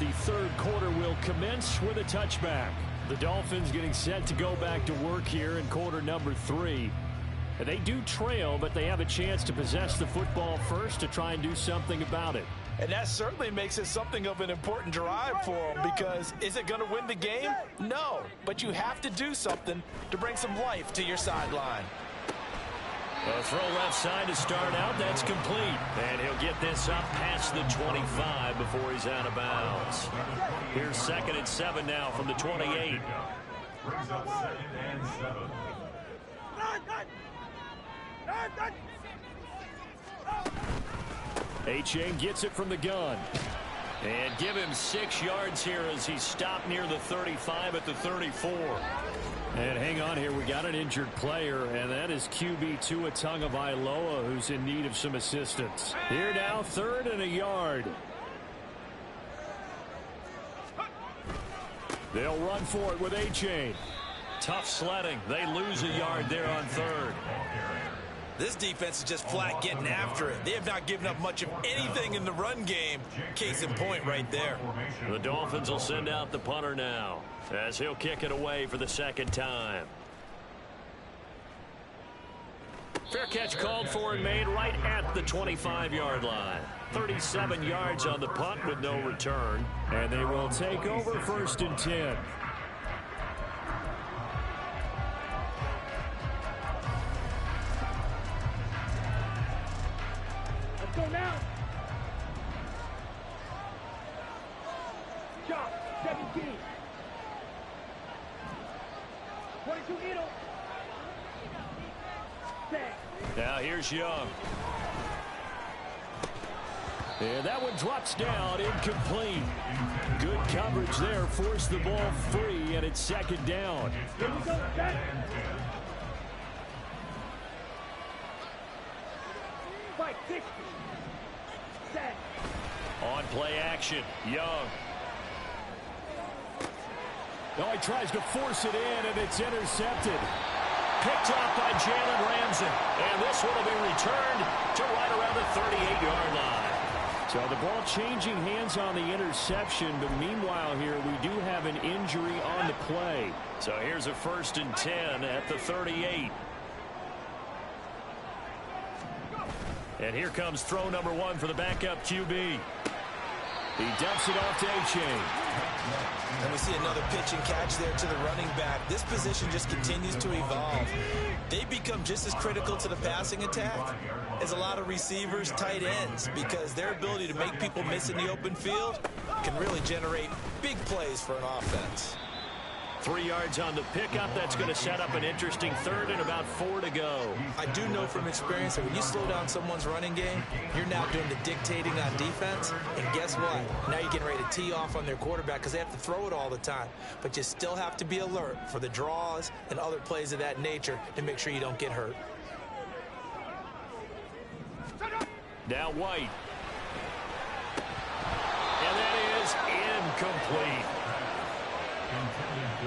the third quarter will commence with a touchback. The Dolphins getting set to go back to work here in quarter number 3. They do trail, but they have a chance to possess the football first to try and do something about it. And that certainly makes it something of an important drive for them, because is it going to win the game? No, but you have to do something to bring some life to your sideline. A throw left side to start out. That's complete. And he'll get this up past the 25 before he's out of bounds. Here's 2nd and 7 now from the 28. Brings up 2nd and 7. A-Chain gets it from the gun. And give him 6 yards here as he stopped near the 35 at the 34. And hang on here, we got an injured player, and that is QB Tua Tagovailoa, who's in need of some assistance. Here now, 3rd and a yard. They'll run for it with A-Chain. Tough sledding. They lose a yard there on 3rd. This defense is just flat getting after it. They have not given up much of anything in the run game. Case in point right there. The Dolphins will send out the punter now, as he'll kick it away for the 2nd time. Fair catch called for and made right at the 25-yard line. 37 yards on the punt with no return. And they will take over 1st and 10. Let's go now. Chop, 17. 22 needle. Now here's Young. And that one drops down, incomplete. Good coverage there, forced the ball free, and it's 2nd down. Here we go, set. Fight 60. Set. On play action, Young. Oh, he tries to force it in, and it's intercepted. Picked off by Jalen Ramsey. And this one will be returned to right around the 38-yard line. So the ball changing hands on the interception, but meanwhile here we do have an injury on the play. So here's a 1st and 10 at the 38. And here comes throw number 1 for the backup QB. He dumps it off to A-Chain. And we see another pitch and catch there to the running back. This position just continues to evolve. They become just as critical to the passing attack as a lot of receivers, tight ends, because their ability to make people miss in the open field can really generate big plays for an offense. 3 yards on the pickup. That's going to set up an interesting 3rd and about 4 to go. I do know from experience that when you slow down someone's running game, you're now doing the dictating on defense. And guess what? Now you're getting ready to tee off on their quarterback because they have to throw it all the time. But you still have to be alert for the draws and other plays of that nature to make sure you don't get hurt. Now White. And that is incomplete.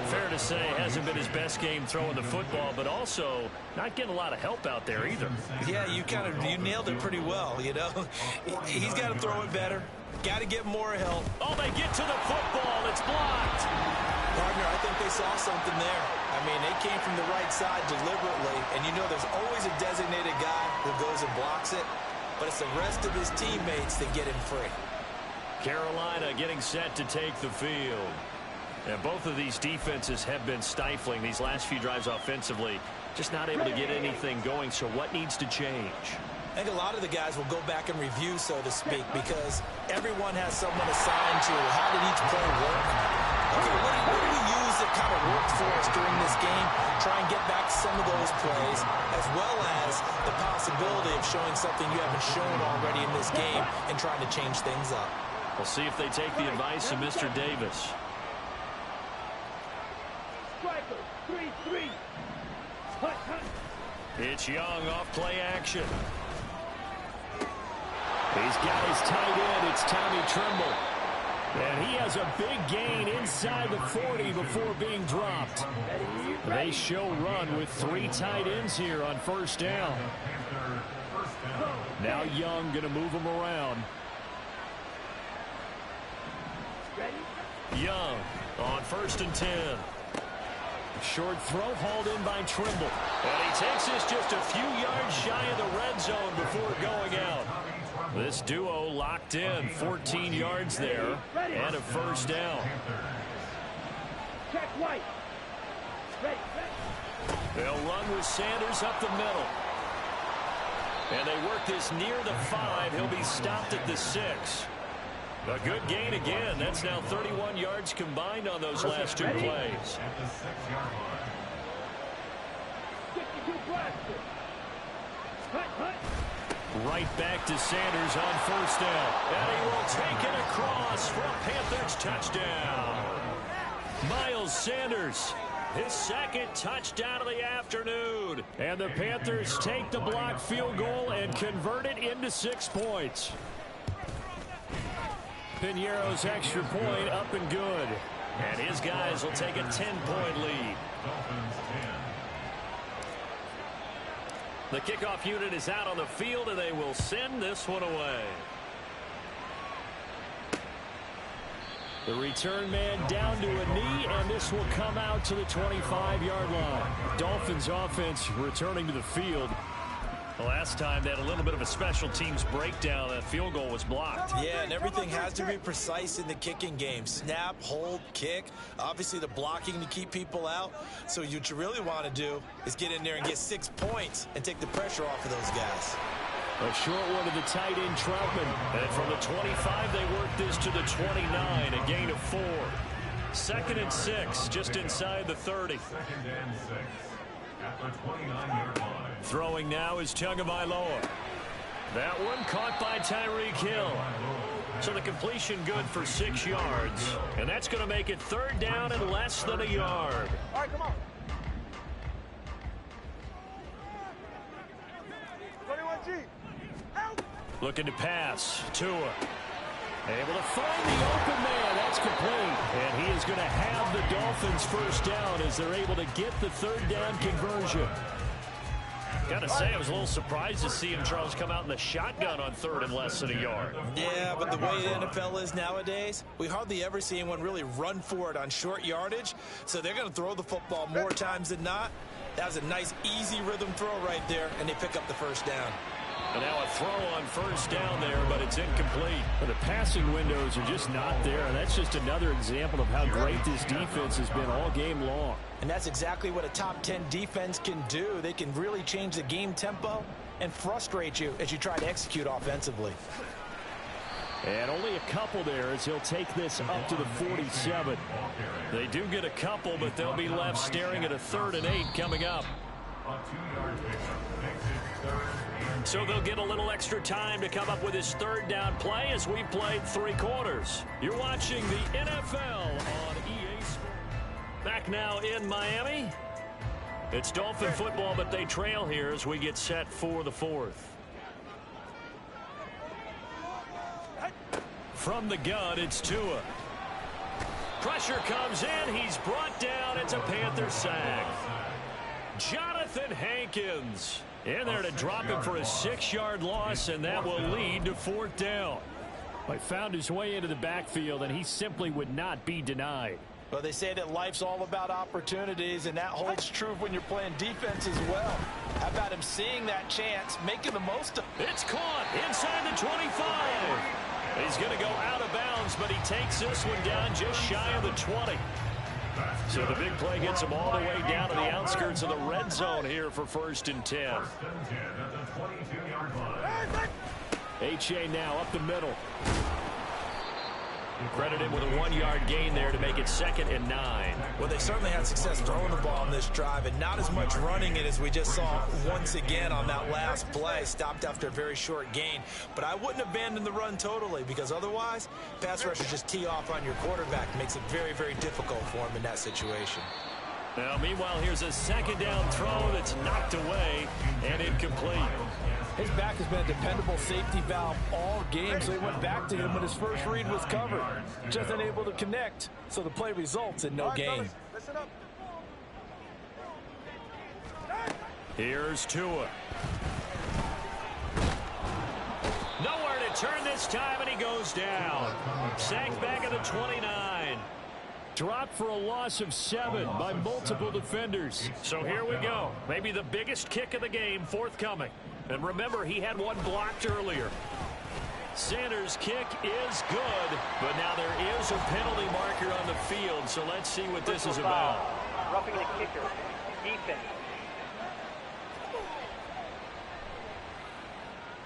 Fair to say, hasn't been his best game throwing the football, but also not getting a lot of help out there either. Yeah, you nailed it pretty well, you know. He's got to throw it better. Got to get more help. Oh, they get to the football. It's blocked. Partner, I think they saw something there. I mean, they came from the right side deliberately, and you know there's always a designated guy who goes and blocks it, but it's the rest of his teammates that get him free. Carolina getting set to take the field. And both of these defenses have been stifling these last few drives offensively. Just not able to get anything going, so what needs to change? I think a lot of the guys will go back and review, so to speak, because everyone has someone assigned to how did each play work. Okay, what do we use that kind of worked for us during this game? Try and get back some of those plays, as well as the possibility of showing something you haven't shown already in this game and trying to change things up. We'll see if they take the advice of Mr. Davis. Striker, 3-3. It's Young off play action. He's got his tight end. It's Tommy Tremble. And he has a big gain inside the 40 before being dropped. They show run with 3 tight ends here on 1st down. Now Young going to move him around. Ready? Young on 1st and 10. Short throw hauled in by Trimble. And he takes this just a few yards shy of the red zone before going out. This duo locked in, 14 yards there, and a first down. Check White. Ready. They'll run with Sanders up the middle. And they work this near the 5. He'll be stopped at the 6. A good gain again. That's now 31 yards combined on those last 2 plays. At the 6-yard line. 62 blaster. Hut. Right back to Sanders on 1st down. And he will take it across for a Panthers touchdown. Miles Sanders, his 2nd touchdown of the afternoon. And the Panthers take the blocked field goal and convert it into 6 points. Piñeiro's extra point up and good. And his guys will take a 10-point lead. Dolphins 10. The kickoff unit is out on the field, and they will send this one away. The return man down to a knee, and this will come out to the 25-yard line. Dolphins offense returning to the field. The last time they had a little bit of a special teams breakdown. That field goal was blocked. Yeah, and everything has to be precise in the kicking game. Snap, hold, kick. Obviously, the blocking to keep people out. So what you really want to do is get in there and get 6 points and take the pressure off of those guys. A short one to the tight end, Troutman. And from the 25, they work this to the 29, a gain of 4. 2nd and 6, just inside the 30. 2nd and 6 at the 29-yard line. Throwing now is Tagovailoa. That one caught by Tyreek Hill. So the completion good for 6 yards. And that's going to make it 3rd down and less than a yard. All right, come on. 21G. Out. Looking to pass. Tua. Able to find the open man. That's complete. And he is going to have the Dolphins first down as they're able to get the 3rd down conversion. Gotta say, I was a little surprised to see him, Charles, come out in the shotgun on 3rd and less than a yard. Yeah, but the way the NFL is nowadays, we hardly ever see anyone really run for it on short yardage. So they're going to throw the football more times than not. That was a nice, easy rhythm throw right there, and they pick up the first down. And now a throw on 1st down there, but it's incomplete. But the passing windows are just not there, and that's just another example of how great this defense has been all game long. And that's exactly what a top 10 defense can do. They can really change the game tempo and frustrate you as you try to execute offensively. And only a couple there as he'll take this up to the 47. They do get a couple, but they'll be left staring at a 3rd and 8 coming up. A 2-yard pickup makes it 3rd and 8. So they'll get a little extra time to come up with his 3rd down play as we've played 3 quarters. You're watching the NFL on EA Sports. Back now in Miami. It's Dolphin football, but they trail here as we get set for the 4th. From the gun, it's Tua. Pressure comes in. He's brought down. It's a Panther sack. Jonathan Hankins in there to drop him for a 6-yard loss, and that will lead to 4th down. He found his way into the backfield, and he simply would not be denied. Well, they say that life's all about opportunities, and that holds true when you're playing defense as well. How about him seeing that chance, making the most of it? It's caught inside the 25. He's going to go out of bounds, but he takes this one down just shy of the 20. So the big play gets him all the way down to the outskirts of the red zone here for 1st and 10. 1st and 10 at the 22-yard line. H.A. now up the middle. Credit him with a 1-yard gain there to make it 2nd and 9. Well, they certainly had success throwing the ball on this drive, and not as much running it as we just saw once again on that last play. Stopped after a very short gain. But I wouldn't abandon the run totally, because otherwise, pass rushers just tee off on your quarterback. It makes it very, very difficult for him in that situation. Now, meanwhile, here's a 2nd down throw that's knocked away and incomplete. His back has been a dependable safety valve all game, so he went back to him when his first read was covered. Just unable to connect, so the play results in no gain. Here's Tua. Nowhere to turn this time, and he goes down. Sacked back at the 29. Dropped for a loss of 7 by multiple defenders. So here we go. Maybe the biggest kick of the game forthcoming. And remember, he had one blocked earlier. Sanders' kick is good, but now there is a penalty marker on the field, so let's see what this is about. Roughing the kicker. Defense.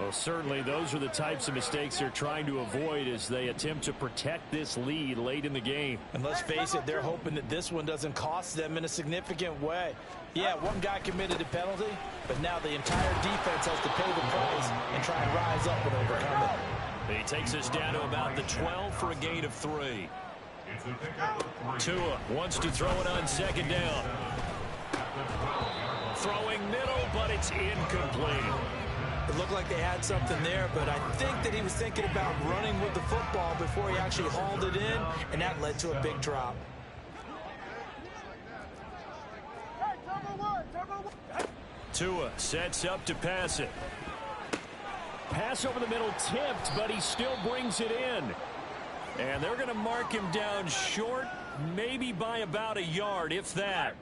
Well, certainly those are the types of mistakes they're trying to avoid as they attempt to protect this lead late in the game. And let's face it, they're hoping that this one doesn't cost them in a significant way. Yeah, one guy committed a penalty, but now the entire defense has to pay the price and try and rise up and overcome it. He takes us down to about the 12 for a gain of 3. Tua wants to throw it on second down. Throwing middle, but it's incomplete. It looked like they had something there, but I think that he was thinking about running with the football before he actually hauled it in, and that led to a big drop. Tua sets up to pass it. Pass over the middle tipped, but he still brings it in. And they're going to mark him down short, maybe by about a yard, if that.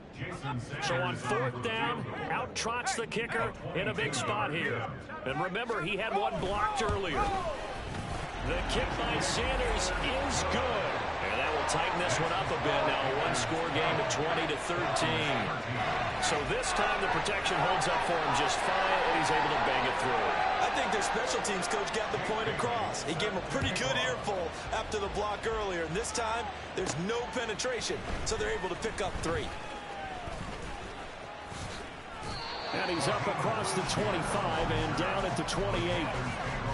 So on 4th down, out trots the kicker in a big spot here. And remember, he had one blocked earlier. The kick by Sanders is good. And that will tighten this one up a bit. Now a one-score game at 20-13. So this time the protection holds up for him just fine, and he's able to bang it through. I think their special teams coach got the point across. He gave him a pretty good earful after the block earlier. And this time, there's no penetration, so they're able to pick up 3. And he's up across the 25 and down at the 28.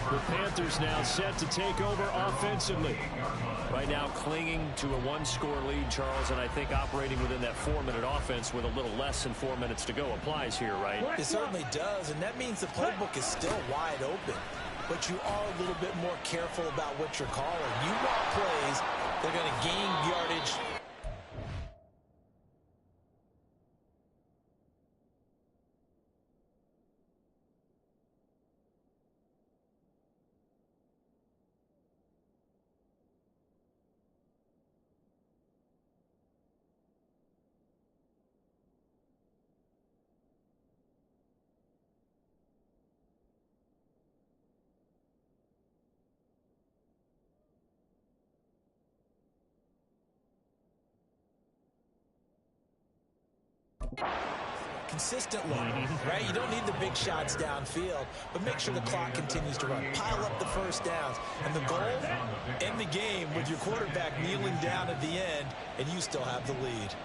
The Panthers now set to take over offensively. Right now clinging to a one-score lead, Charles, and I think operating within that 4-minute offense with a little less than 4 minutes to go applies here, right? It certainly does, and that means the playbook is still wide open. But you are a little bit more careful about what you're calling. You want plays, they're going to gain yardage. Consistently, right? You don't need the big shots downfield, but make sure the clock continues to run. Pile up the first downs. And the goal, end the game with your quarterback kneeling down at the end, and you still have the lead.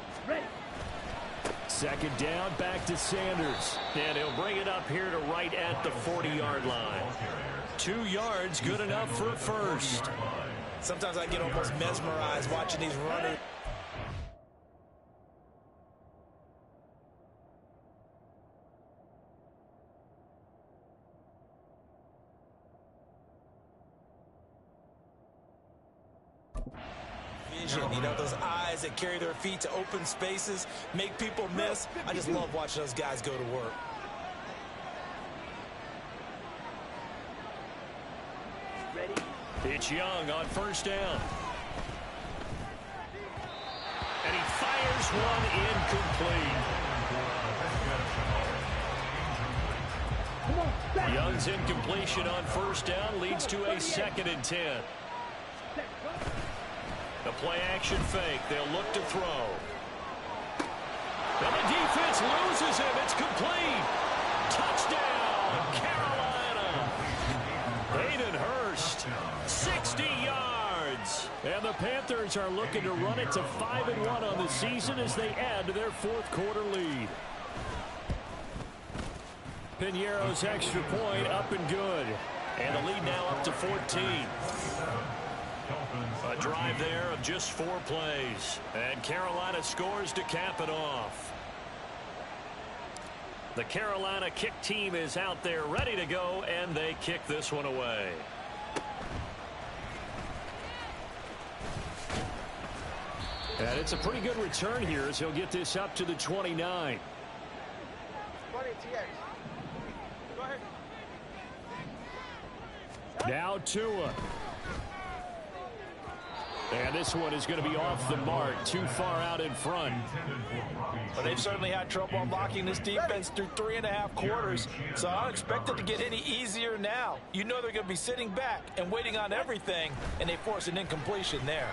Second down, back to Sanders. And he'll bring it up here to right at the 40-yard line. 2 yards, good enough for a first. Sometimes I get almost mesmerized watching these runners. You know, those eyes that carry their feet to open spaces, make people miss. I just love watching those guys go to work. Ready? It's Young on first down. And he fires one incomplete. Young's incompletion on first down leads to a 2nd and 10. The play-action fake. They'll look to throw. And the defense loses him. It's complete. Touchdown, Carolina. Hayden Hurst, 60 yards. And the Panthers are looking to run it to 5-1 on the season as they add to their 4th quarter lead. Piñeiro's extra point up and good. And the lead now up to 14. A drive there of just 4 plays. And Carolina scores to cap it off. The Carolina kick team is out there ready to go, and they kick this one away. And it's a pretty good return here as he'll get this up to the 29. Now Tua. And this one is going to be off the mark, too far out in front. Well, they've certainly had trouble unlocking this defense through 3.5 quarters, so I don't expect it to get any easier now. You know they're going to be sitting back and waiting on everything, and they force an incompletion there.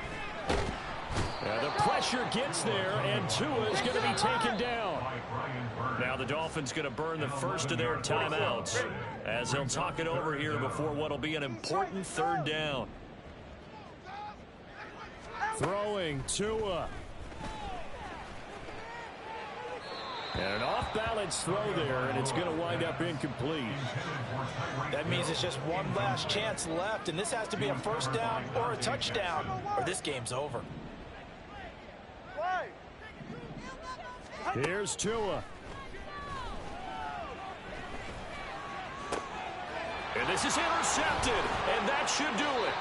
The pressure gets there, and Tua is going to be taken down. Now the Dolphins going to burn the first of their timeouts as they'll talk it over here before what will be an important 3rd down. Throwing Tua. And an off-balance throw there, and it's going to wind up incomplete. That means it's just one last chance left, and this has to be a 1st down or a touchdown, or this game's over. Here's Tua. And this is intercepted, and that should do it.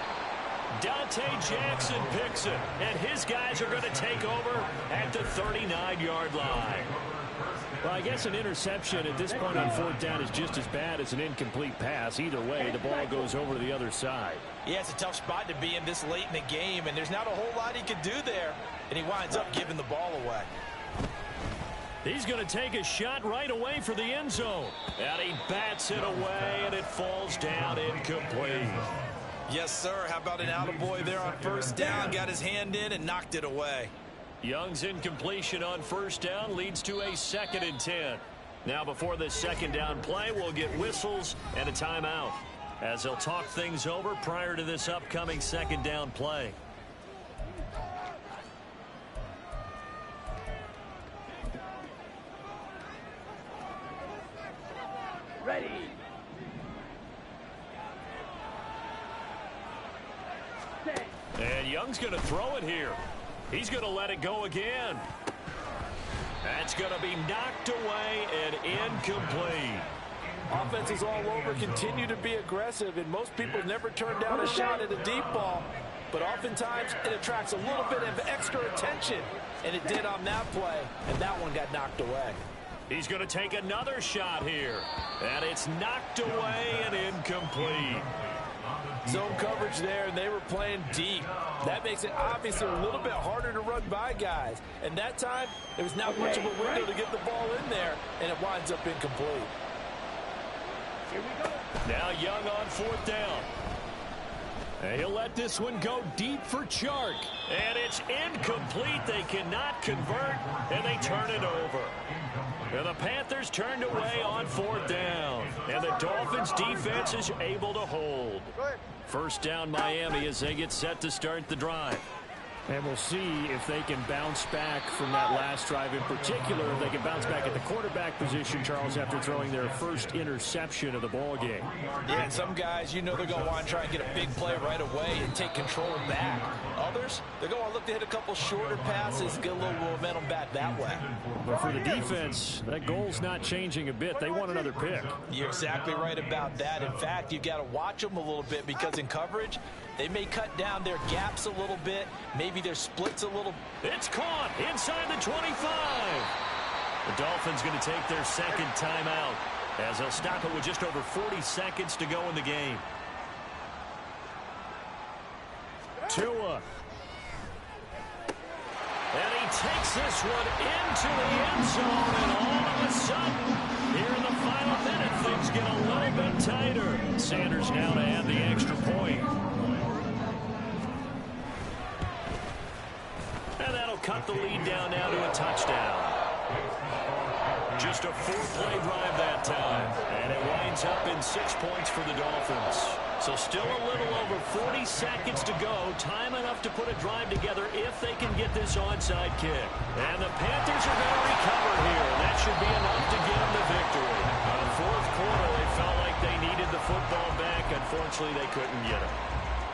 Dante Jackson picks it, and his guys are going to take over at the 39-yard line. Well, I guess an interception at this point on 4th down is just as bad as an incomplete pass. Either way, the ball goes over to the other side. Yeah, it's a tough spot to be in this late in the game, and there's not a whole lot he could do there, and he winds up giving the ball away. He's going to take a shot right away for the end zone. And he bats it away, and it falls down incomplete. Yes, sir. How about an attaboy there on 1st down? Got his hand in and knocked it away. Young's incompletion on 1st down leads to a 2nd and 10. Now before this 2nd down play, we'll get whistles and a timeout as they'll talk things over prior to this upcoming 2nd down play. Ready. And Young's going to throw it here. He's going to let it go again. That's going to be knocked away and incomplete. Offenses all over continue to be aggressive, and most people never turn down a shot at a deep ball. But oftentimes it attracts a little bit of extra attention, and it did on that play, and that one got knocked away. He's going to take another shot here, and it's knocked away and incomplete. Zone coverage there, and they were playing deep. That makes it obviously a little bit harder to run by guys. And that time, there was not much of a window to get the ball in there, and it winds up incomplete. Here we go. Now Young on 4th down. And he'll let this one go deep for Chark. And it's incomplete. They cannot convert, and they turn it over. And the Panthers turned away on 4th down. And the Dolphins defense is able to hold. 1st down Miami as they get set to start the drive. And we'll see if they can bounce back from that last drive in particular. If they can bounce back at the quarterback position, Charles, after throwing their first interception of the ball game. Yeah, and some guys, you know they're going to want to try and get a big play right away and take control back. Others, they're going to look to hit a couple shorter passes, get a little momentum back that way. But for the defense, that goal's not changing a bit. They want another pick. You're exactly right about that. In fact, you've got to watch them a little bit because in coverage, they may cut down their gaps a little bit, maybe their splits a little. It's caught inside the 25. The Dolphins going to take their 2nd timeout as they'll stop it with just over 40 seconds to go in the game. Tua. And he takes this one into the end zone, and all of a sudden, here in the final minute, things get a little bit tighter. Sanders now to add the extra point. And that'll cut the lead down now to a touchdown. Just a 4-play drive that time. And it winds up in 6 points for the Dolphins. So still a little over 40 seconds to go. Time enough to put a drive together if they can get this onside kick. And the Panthers are going to recover here. That should be enough to get them the victory. On the 4th quarter, they felt like they needed the football back. Unfortunately, they couldn't get it.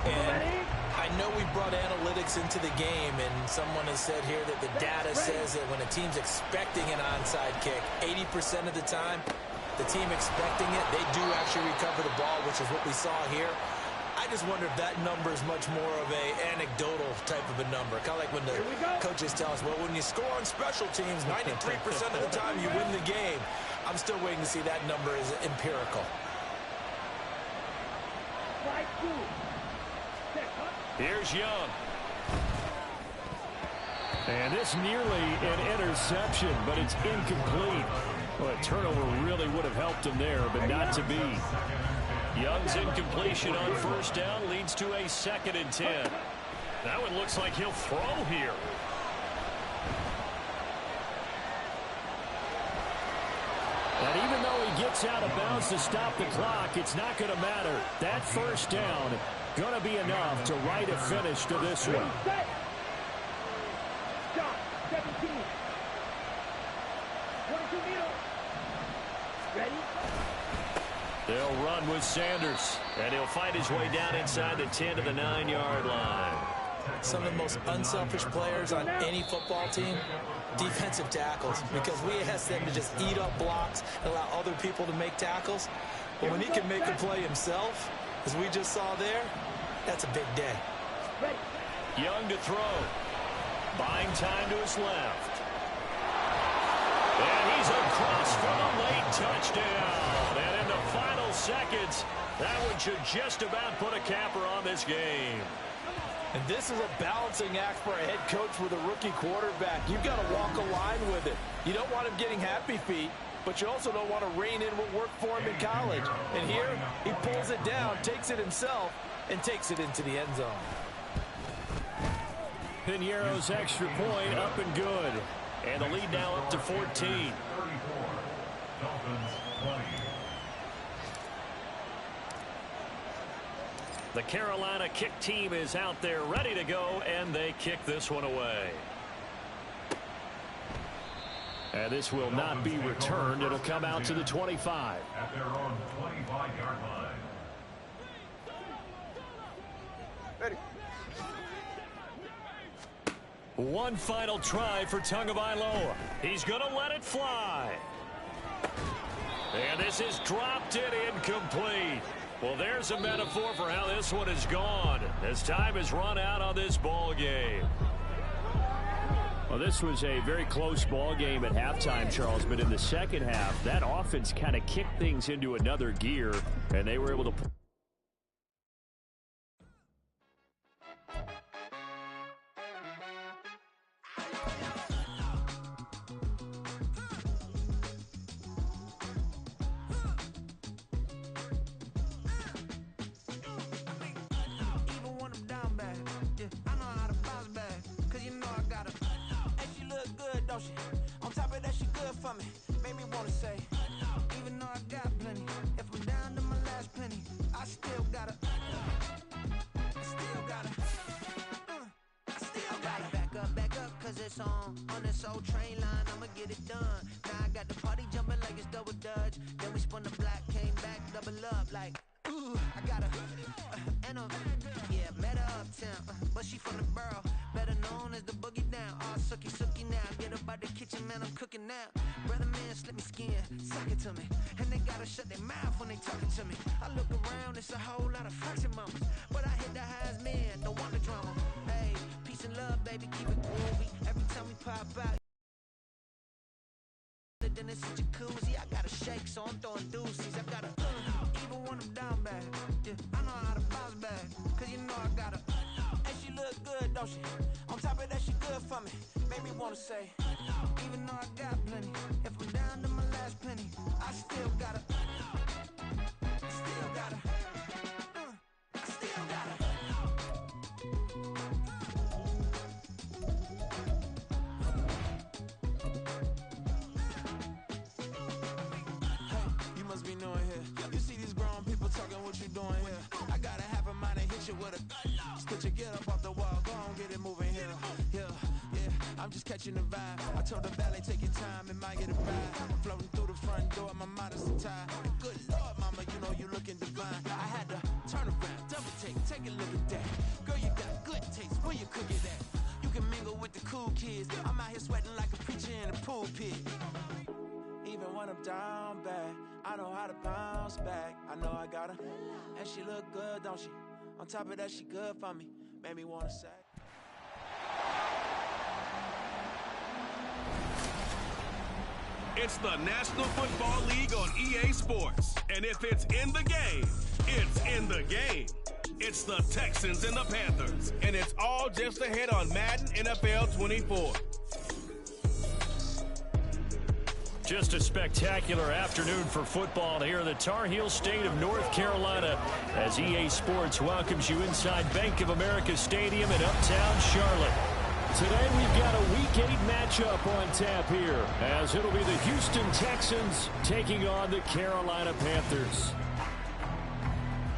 And I know we brought analytics into the game, and someone has said here that the data says that when a team's expecting an onside kick, 80% of the time, the team expecting it, they do actually recover the ball, which is what we saw here. I just wonder if that number is much more of a anecdotal type of a number. Kind of like when the coaches tell us, well, when you score on special teams, 93% of the time you win the game. I'm still waiting to see that number is empirical. Here's Young. And this nearly an interception, but it's incomplete. Well, a turnover really would have helped him there, but not to be. Young's incompletion on first down leads to a 2nd and 10. That one looks like he'll throw here. And even though he gets out of bounds to stop the clock, it's not going to matter. That first down going to be enough to write a finish to this one. Stop. 17. 22 meters. Ready? They'll run with Sanders, and he'll find his way down inside the 10 to the 9-yard line. Some of the most unselfish players on any football team, defensive tackles, because we ask them to just eat up blocks and allow other people to make tackles. But when he can make a play himself, as we just saw there, that's a big day. Young to throw. Buying time to his left. And he's across for the late touchdown. And in the final seconds, that one should just about put a capper on this game. And this is a balancing act for a head coach with a rookie quarterback. You've got to walk a line with it. You don't want him getting happy feet, but you also don't want to rein in what worked for him in college. And here, he pulls it down, takes it himself, and takes it into the end zone. Piñeiro's extra point up and good. And the lead now up to 14. 34. Dolphins 20. The Carolina kick team is out there ready to go, and they kick this one away. And this will not be returned. It'll come out to the 25. At their own 25-yard line. Ready. One final try for Tagovailoa. He's going to let it fly. And this is dropped in incomplete. Well, there's a metaphor for how this one is gone as time has run out on this ball game. Well, this was a very close ball game at halftime, Charles, but in the second half, that offense kind of kicked things into another gear, and they were able to... On top of that, she good for me. Made me wanna say, even though I got plenty, if I'm down to my last penny, I still gotta back up, cause it's on this old train line, I'ma get it done. Now I got the party jumping like it's double dutch. Then we spun the block, came back, double up like, ooh, I got met her uptown, but she from the borough, better known as the boogie down. All sookie now, get up out the kitchen, man, I'm cooking now. Brother man, slip me skin, suck it to me, and they gotta shut their mouth when they talking to me. I look around, it's a whole lot of fraction mamas, but I hit the highest man, don't want the drama. Hey, peace and love, baby, keep it groovy. Every time we pop out, then it's a jacuzzi. I gotta shake, so I'm throwing deuces. I gotta even when I'm down bad. Yeah, I know how to bounce back, cause you know I gotta. And she look good, don't she? On top of that, she good for me. Made me wanna say, even though I got plenty, if I'm down to my last penny, I still gotta. I'm just catching the vibe. I told the valet, take your time, it might get a ride. Floating through the front door, my modesty tie. Good Lord, mama, you know you looking divine. I had to turn around, double take a look at that. Girl, you got good taste, where you cook it at? You can mingle with the cool kids. I'm out here sweating like a preacher in a pulpit. Even when I'm down bad, I know how to bounce back. I know I got her, and she look good, don't she? On top of that, she good for me. Made me wanna say. It's the National Football League on EA Sports. And if it's in the game, it's in the game. It's the Texans and the Panthers, and it's all just ahead on Madden NFL 24. Just a spectacular afternoon for football here in the Tar Heel state of North Carolina as EA Sports welcomes you inside Bank of America Stadium in Uptown Charlotte. Today we've got a Week 8 matchup on tap here as it'll be the Houston Texans taking on the Carolina Panthers.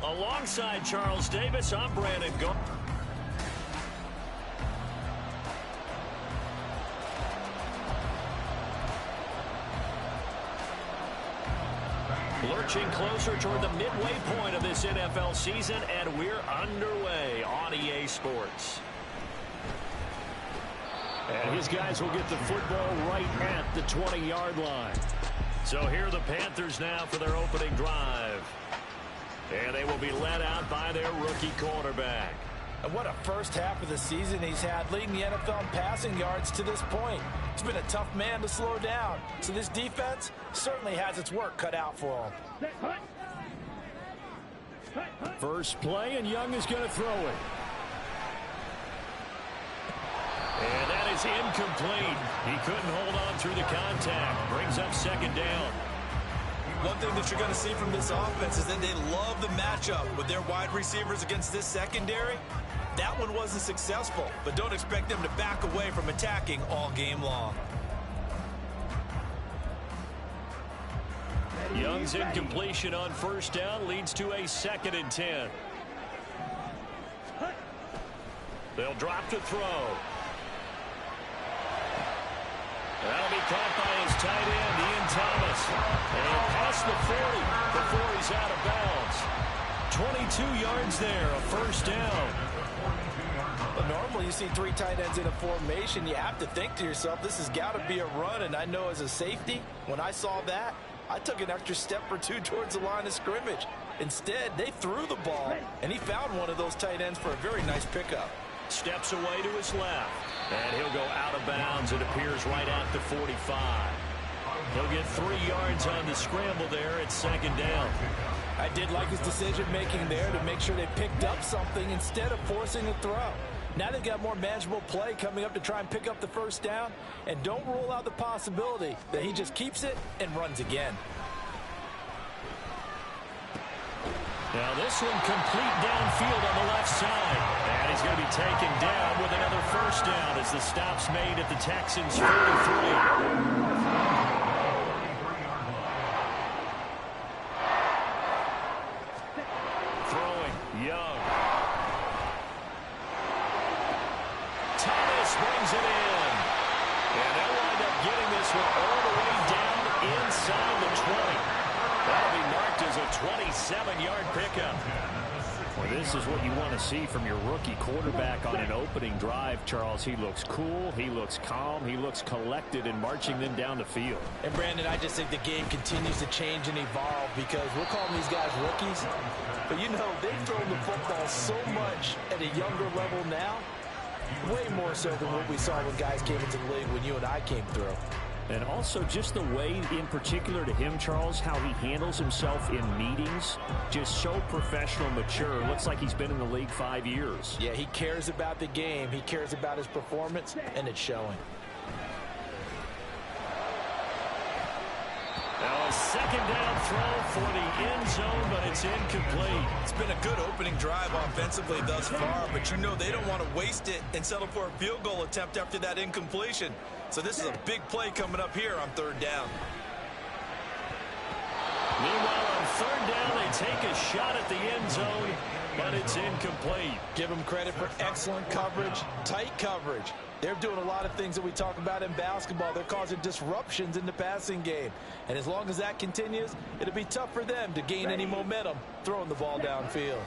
Alongside Charles Davis, I'm Brandon Go. Lurching closer toward the midway point of this NFL season, and we're underway on EA Sports. And his guys will get the football right at the 20-yard line. So here are the Panthers now for their opening drive. And they will be led out by their rookie quarterback. And what a first half of the season he's had, leading the NFL in passing yards to this point. He's been a tough man to slow down. So this defense certainly has its work cut out for him. First play, and Young is going to throw it. And that is incomplete. He couldn't hold on through the contact. Brings up second down. One thing that you're going to see from this offense is that they love the matchup with their wide receivers against this secondary. That one wasn't successful, but don't expect them to back away from attacking all game long. Young's incompletion on first down leads to a 2nd and 10. They'll drop to throw. That'll be caught by his tight end, Ian Thomas. And past the 40 before he's out of bounds. 22 yards there, a first down. But normally you see 3 tight ends in a formation. You have to think to yourself, this has got to be a run. And I know as a safety, when I saw that, I took an extra step or two towards the line of scrimmage. Instead, they threw the ball, and he found one of those tight ends for a very nice pickup. Steps away to his left. And he'll go out of bounds, it appears, right at the 45. He'll get 3 yards on the scramble there at second down. I did like his decision-making there to make sure they picked up something instead of forcing a throw. Now they've got more manageable play coming up to try and pick up the first down. And don't rule out the possibility that he just keeps it and runs again. Now this one complete downfield on the left side. And he's going to be taken down with another first down as the stop's made at the Texans' 43. Young. Thomas brings it in. And they'll wind up getting this one all the way down inside the 20. That'll be marked as a 27-yard pickup. Well, this is what you want to see from your rookie quarterback on an opening drive, Charles. He looks cool, he looks calm, he looks collected in marching them down the field. And, Brandon, I just think the game continues to change and evolve because we're calling these guys rookies. But, you know, they've thrown the football so much at a younger level now, way more so than what we saw when guys came into the league when you and I came through. And also just the way, in particular to him, Charles, how he handles himself in meetings, just so professional, mature. Looks like he's been in the league 5 years. Yeah, he cares about the game. He cares about his performance, and it's showing. Now a second down throw for the end zone, but it's incomplete. It's been a good opening drive offensively thus far, but you know they don't want to waste it and settle for a field goal attempt after that incompletion. So this is a big play coming up here on third down. Meanwhile, on third down, they take a shot at the end zone, but it's incomplete. Give them credit for excellent coverage, tight coverage. They're doing a lot of things that we talk about in basketball. They're causing disruptions in the passing game. And as long as that continues, it'll be tough for them to gain any momentum throwing the ball downfield.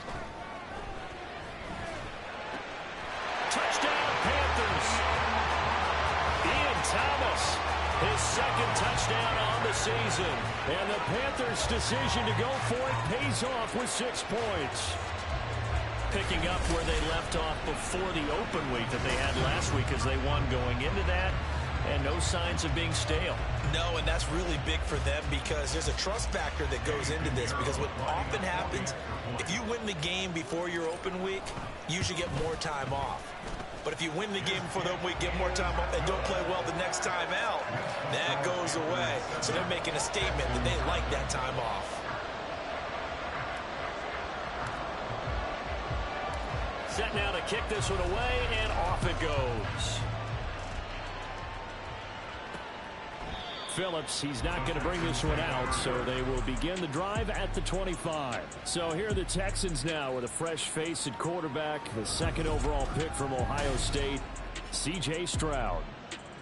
Touchdown, Panthers. Ian Thomas, his second touchdown on the season. And the Panthers' decision to go for it pays off with 6 points. Picking up where they left off before the open week that they had last week as they won going into that. and no signs of being stale. No, and that's really big for them because there's a trust factor that goes into this, because what often happens, if you win the game before your open week, you usually get more time off. But if you win the game before the open week, get more time off, and don't play well the next time out, that goes away. So they're making a statement that they like that time off. Set now to kick this one away, and off it goes. Phillips, he's not going to bring this one out, so they will begin the drive at the 25. So here are the Texans now with a fresh face at quarterback, the second overall pick from Ohio State, C.J. Stroud.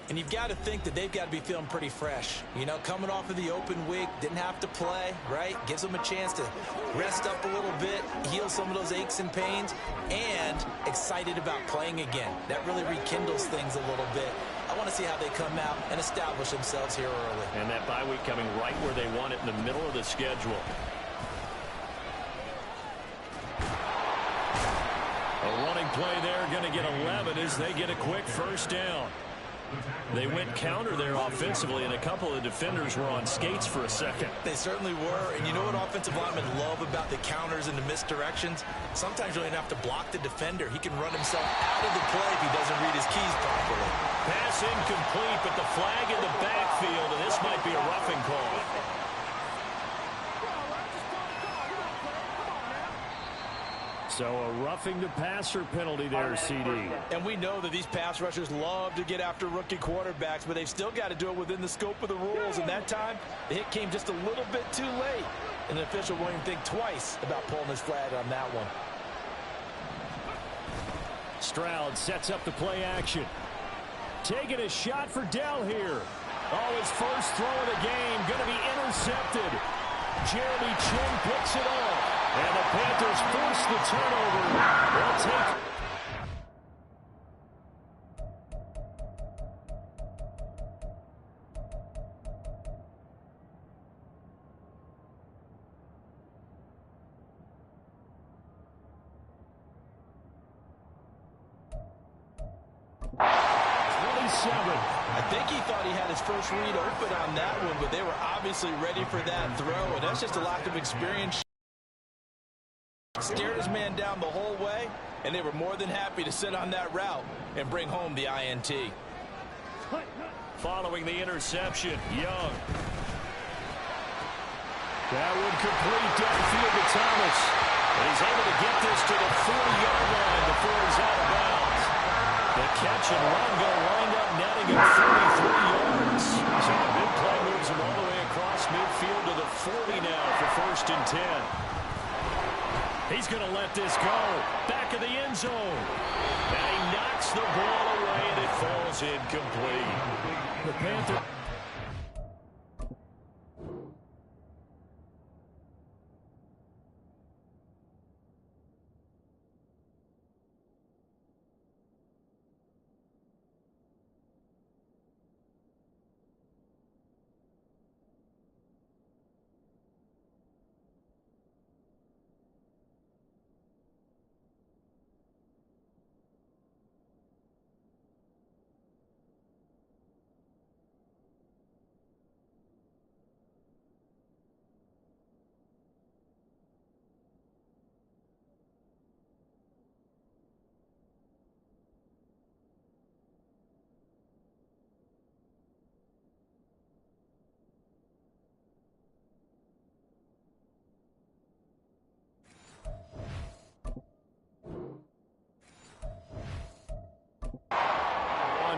And you've got to think that they've got to be feeling pretty fresh. You know, coming off of the open week, didn't have to play, right? Gives them a chance to rest up a little bit, heal some of those aches and pains, and excited about playing again. That really rekindles things a little bit. I want to see how they come out and establish themselves here early. And that bye week coming right where they want it, in the middle of the schedule. A running play there, going to get 11 as they get a quick first down. They went counter there offensively, and a couple of defenders were on skates for a second. They certainly were, and you know what offensive linemen love about the counters and the misdirections? Sometimes you don't even have to block the defender. He can run himself out of the play if he doesn't read his keys properly. Pass incomplete, but the flag in the backfield, and this might be a roughing call. So a roughing the passer penalty there, CD. And we know that these pass rushers love to get after rookie quarterbacks, but they've still got to do it within the scope of the rules. And that time, the hit came just a little bit too late. And the official won't even think twice about pulling his flag on that one. Stroud sets up the play action. Taking a shot for Dell here. Oh, his first throw of the game going to be intercepted. Jeremy Chin picks it off. And the Panthers force the turnover. They'll take... I think he thought he had his first read open on that one, but they were obviously ready for that throw, and that's just a lack of experience. Stared his man down the whole way, and they were more than happy to sit on that route and bring home the INT. Following the interception, Young. That would complete downfield to Thomas. And he's able to get this to the 40-yard line before he's out of bounds. The catch and run going to wind up netting him 33 yards. So the big play moves him all the way across midfield to the 40 now for 1st and 10. He's going to let this go. Back of the end zone. And he knocks the ball away, and it falls incomplete. The Panthers...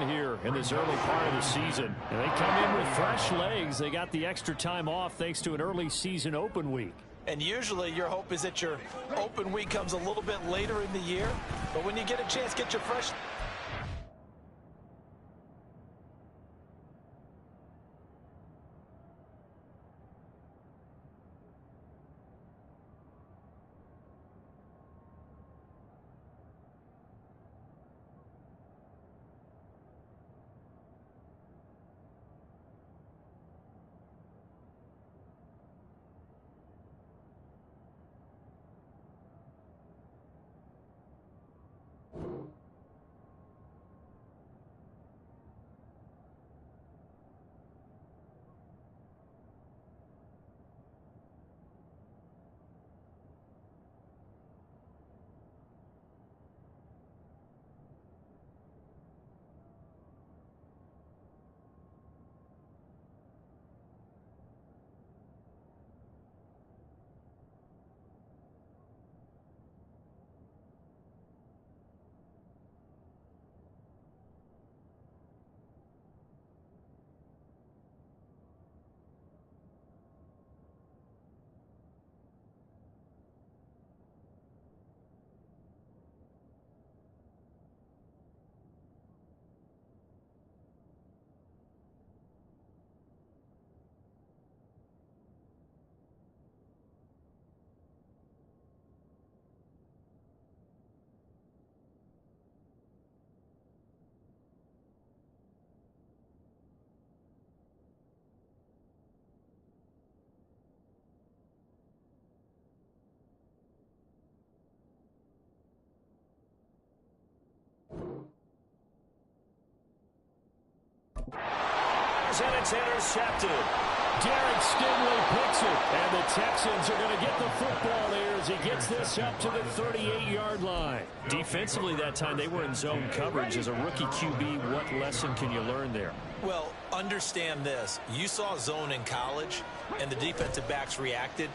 here in this early part of the season, and they come in with fresh legs. They got the extra time off thanks to an early season open week. And usually your hope is that your open week comes a little bit later in the year, but when you get a chance, get your fresh... throws, and it's intercepted. Derek Stingley picks it, and the Texans are going to get the football there as he gets this up to the 38-yard line. Defensively that time, they were in zone coverage. As a rookie QB, what lesson can you learn there? Well, understand this. You saw zone in college, and the defensive backs reacted,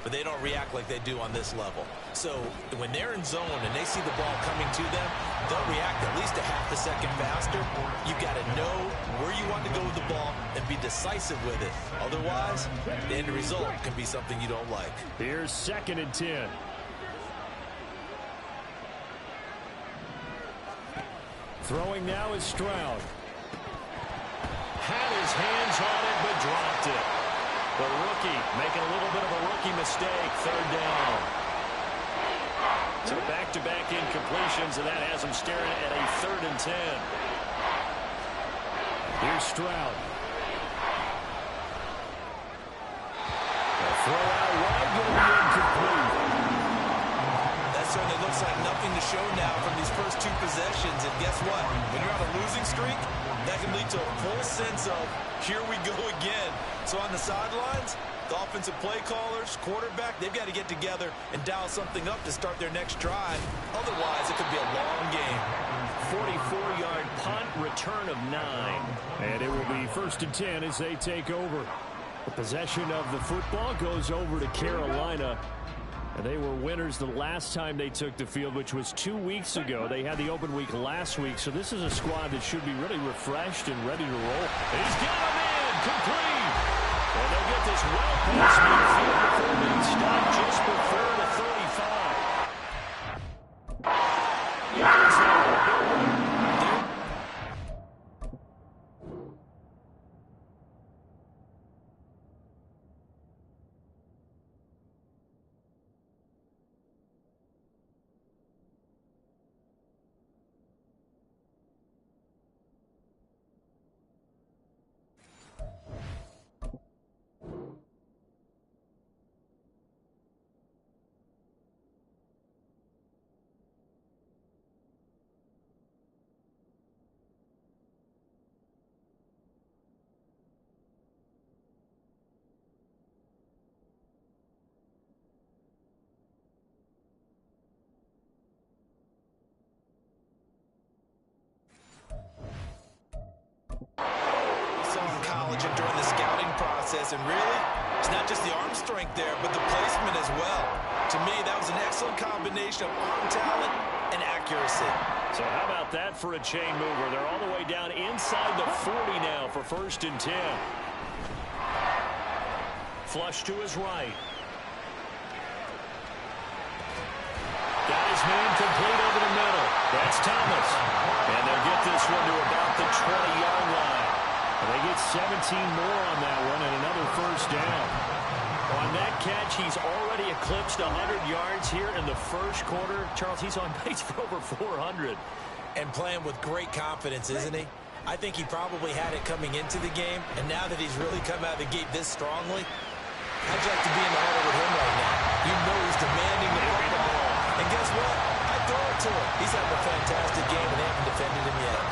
but they don't react like they do on this level. So when they're in zone and they see the ball coming to them, they'll react at least a half a second faster. You've got to know where you want to go with the ball and be decisive with it. Otherwise, the end result can be something you don't like. Here's 2nd and 10. Throwing now is Stroud. Had his hands on it, but dropped it. The rookie making a little bit of a rookie mistake. 3rd down. So back-to-back incompletions, and that has him staring at a 3rd and 10. Here's Stroud. A throw out wide, going to be incomplete. That certainly looks like nothing to show now from these first 2 possessions. And guess what? When you're on a losing streak, that can lead to a full sense of, here we go again. So on the sidelines, the offensive play callers, quarterback, they've got to get together and dial something up to start their next drive. Otherwise, it could be a long game. 44-yard punt, return of 9. And it will be 1st and 10 as they take over. The possession of the football goes over to Carolina. And they were winners the last time they took the field, which was 2 weeks ago. They had the open week last week, so this is a squad that should be really refreshed and ready to roll. He's got him in, complete. And they'll get this well past midfield before being stopped just before the 35. During the scouting process, and really, it's not just the arm strength there, but the placement as well. To me, that was an excellent combination of arm talent and accuracy. So how about that for a chain mover? They're all the way down inside the 40 now for 1st and 10. Flush to his right. Got his man complete over the middle. That's Thomas. And they'll get this one to about the 20-yard line. And they get 17 more on that one and another 1st down. On that catch, he's already eclipsed 100 yards here in the 1st quarter. Charles, he's on pace for over 400. And playing with great confidence, isn't he? I think he probably had it coming into the game, and now that he's really come out of the gate this strongly, how'd you like to be in the huddle with him right now? You know he's demanding the football. And guess what? I throw it to him. He's having a fantastic game, and they haven't defended him yet.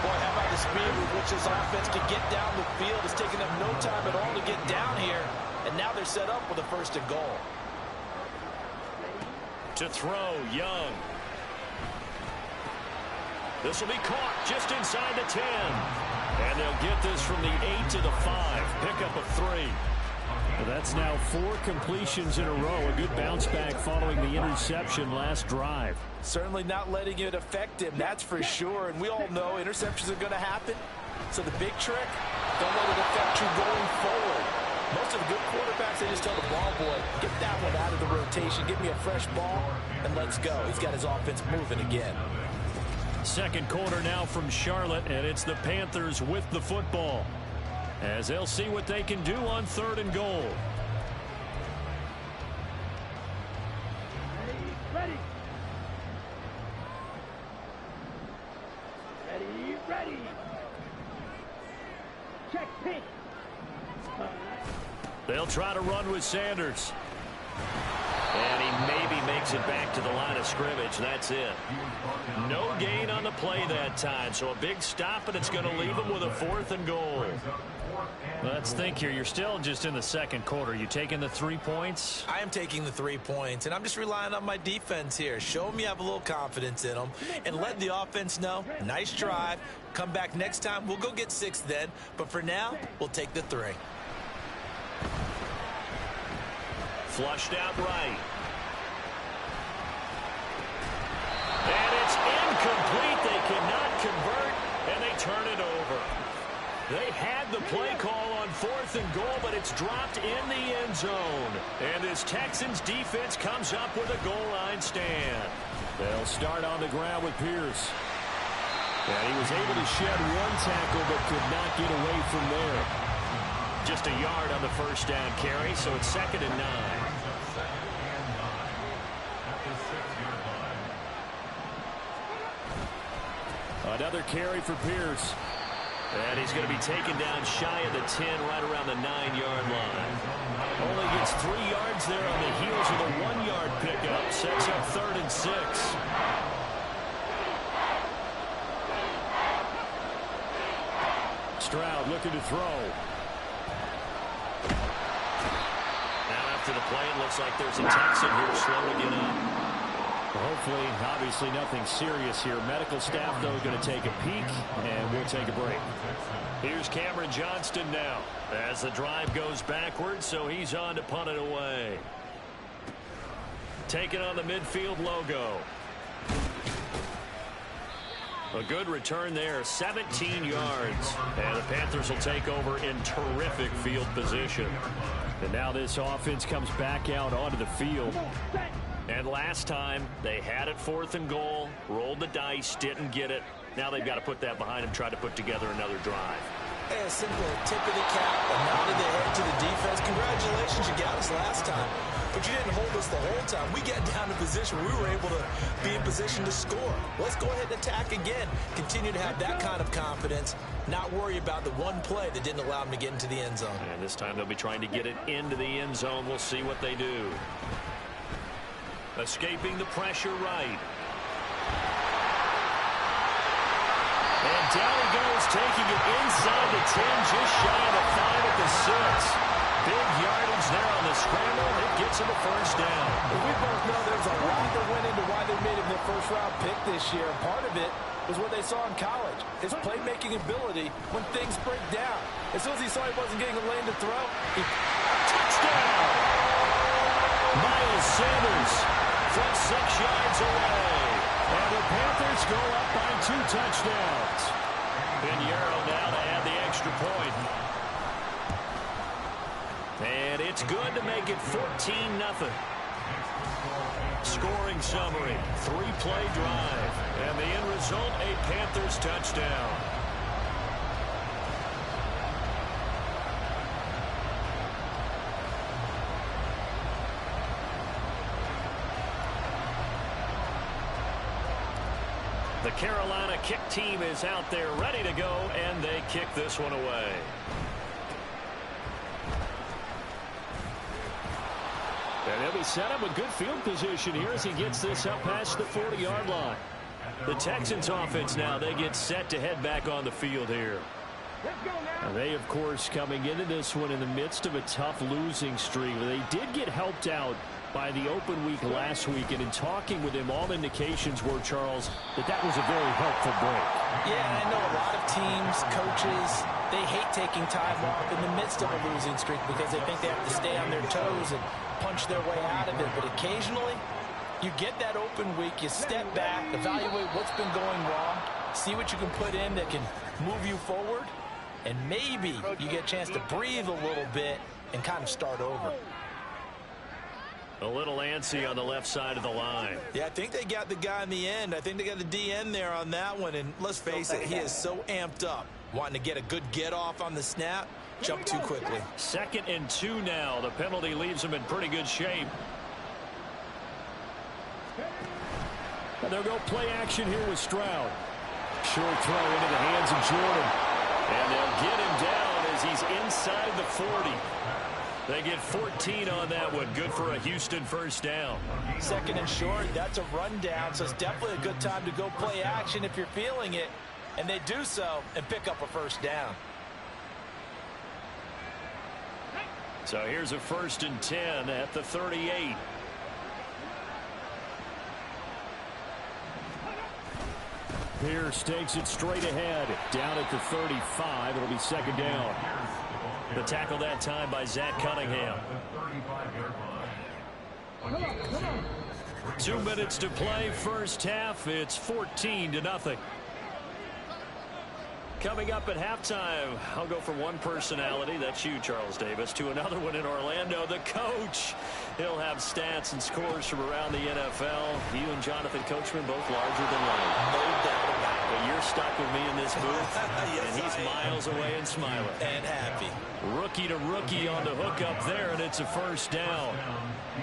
Boy, how about the speed with which this offense can get down the field? It's taken them no time at all to get down here, and now they're set up with a 1st and goal. To throw, Young. This will be caught just inside the 10. And they'll get this from the 8 to the 5. Pick up of 3. Well, that's now 4 completions in a row. A good bounce back following the interception last drive. Certainly not letting it affect him, that's for sure. And we all know interceptions are going to happen. So the big trick, don't let it affect you going forward. Most of the good quarterbacks, they just tell the ball boy, get that one out of the rotation, give me a fresh ball, and let's go. He's got his offense moving again. 2nd quarter now from Charlotte, and it's the Panthers with the football, as they'll see what they can do on 3rd and goal. Ready. Ready. Check pink. They'll try to run with Sanders. And he and maybe makes it back to the line of scrimmage. That's it. No gain on the play that time, so a big stop, and it's going to leave them with a 4th and goal. Let's think here. You're still just in the second quarter. You taking the 3 points? I am taking the 3 points, and I'm just relying on my defense here. Show them you have a little confidence in them, and let the offense know, nice drive. Come back next time. We'll go get 6 then, but for now, we'll take the 3. Flushed out right. And it's incomplete. They cannot convert, and they turn it over. They had the play call on 4th and goal, but it's dropped in the end zone. And this Texans defense comes up with a goal line stand. They'll start on the ground with Pierce. And he was able to shed 1 tackle, but could not get away from there. Just a yard on the first down carry, so it's 2nd and 9. Another carry for Pierce. And he's going to be taken down shy of the 10, right around the 9-yard line. Only gets 3 yards there on the heels of the 1-yard pickup. Sets up 3rd and 6. Stroud looking to throw. Now after the play, it looks like there's a Texan here slow to get up. Hopefully, obviously nothing serious here. Medical staff, though, going to take a peek, and we'll take a break. Here's Cameron Johnston now as the drive goes backwards, so he's on to punt it away. Taking on the midfield logo. A good return there, 17 yards. And the Panthers will take over in terrific field position. And now this offense comes back out onto the field. And last time, they had it 4th and goal, rolled the dice, didn't get it. Now they've got to put that behind them, try to put together another drive. A simple tip of the cap, a nod of the head to the defense. Congratulations, you got us last time, but you didn't hold us the whole time. We got down to position. We were able to be in position to score. Let's go ahead and attack again. Continue to have that kind of confidence, not worry about the one play that didn't allow them to get into the end zone. And this time they'll be trying to get it into the end zone. We'll see what they do. Escaping the pressure right. And down he goes, taking it inside the 10, just shy of the 5 at the 6. Big yardage there on the scramble. It gets him a first down. Well, we both know there's a lot that went into why they made him the first-round pick this year. Part of it was what they saw in college, his playmaking ability when things break down. As soon as he saw he wasn't getting a lane to throw, touchdown! Miles Sanders from 6 yards away. And the Panthers go up by 2 touchdowns. Pinheiro now to add the extra point. And it's good to make it 14-0. Scoring summary, 3-play drive. And the end result, a Panthers touchdown. The Carolina kick team is out there ready to go, and they kick this one away. And he'll be set up with good field position here as he gets this up past the 40-yard line. The Texans offense now, they get set to head back on the field here. And they, of course, coming into this one in the midst of a tough losing streak. They did get helped out by the open week last week, and in talking with him, all indications were, Charles, that was a very helpful break. Yeah, I know a lot of teams, coaches, they hate taking time off in the midst of a losing streak because they think they have to stay on their toes and punch their way out of it. But occasionally, you get that open week, you step back, evaluate what's been going wrong, see what you can put in that can move you forward, and maybe you get a chance to breathe a little bit and kind of start over. A little antsy on the left side of the line. Yeah, I think they got the guy in the end. I think they got the DN there on that one. And let's face it, he is so amped up, wanting to get a good get-off on the snap, jump too quickly. 2nd and 2 now. The penalty leaves him in pretty good shape. And they'll go play action here with Stroud. Short throw into the hands of Jordan. And they'll get him down as he's inside the 40. They get 14 on that one. Good for a Houston first down. Second and short, that's a rundown, so it's definitely a good time to go play action if you're feeling it. And they do so and pick up a first down. So here's a 1st and 10 at the 38. Pierce takes it straight ahead. Down at the 35. It'll be 2nd down. The tackle that time by Zach Cunningham. 2 minutes to play, first half. It's 14-0. Coming up at halftime, I'll go from one personality, that's you, Charles Davis, to another one in Orlando, the coach. He'll have stats and scores from around the NFL. You and Jonathan Coachman both larger than life. No doubt about it. But you're stuck with me in this booth, Yes, and he's miles away and smiling. And happy. Rookie to rookie on the hook up there, and it's a first down.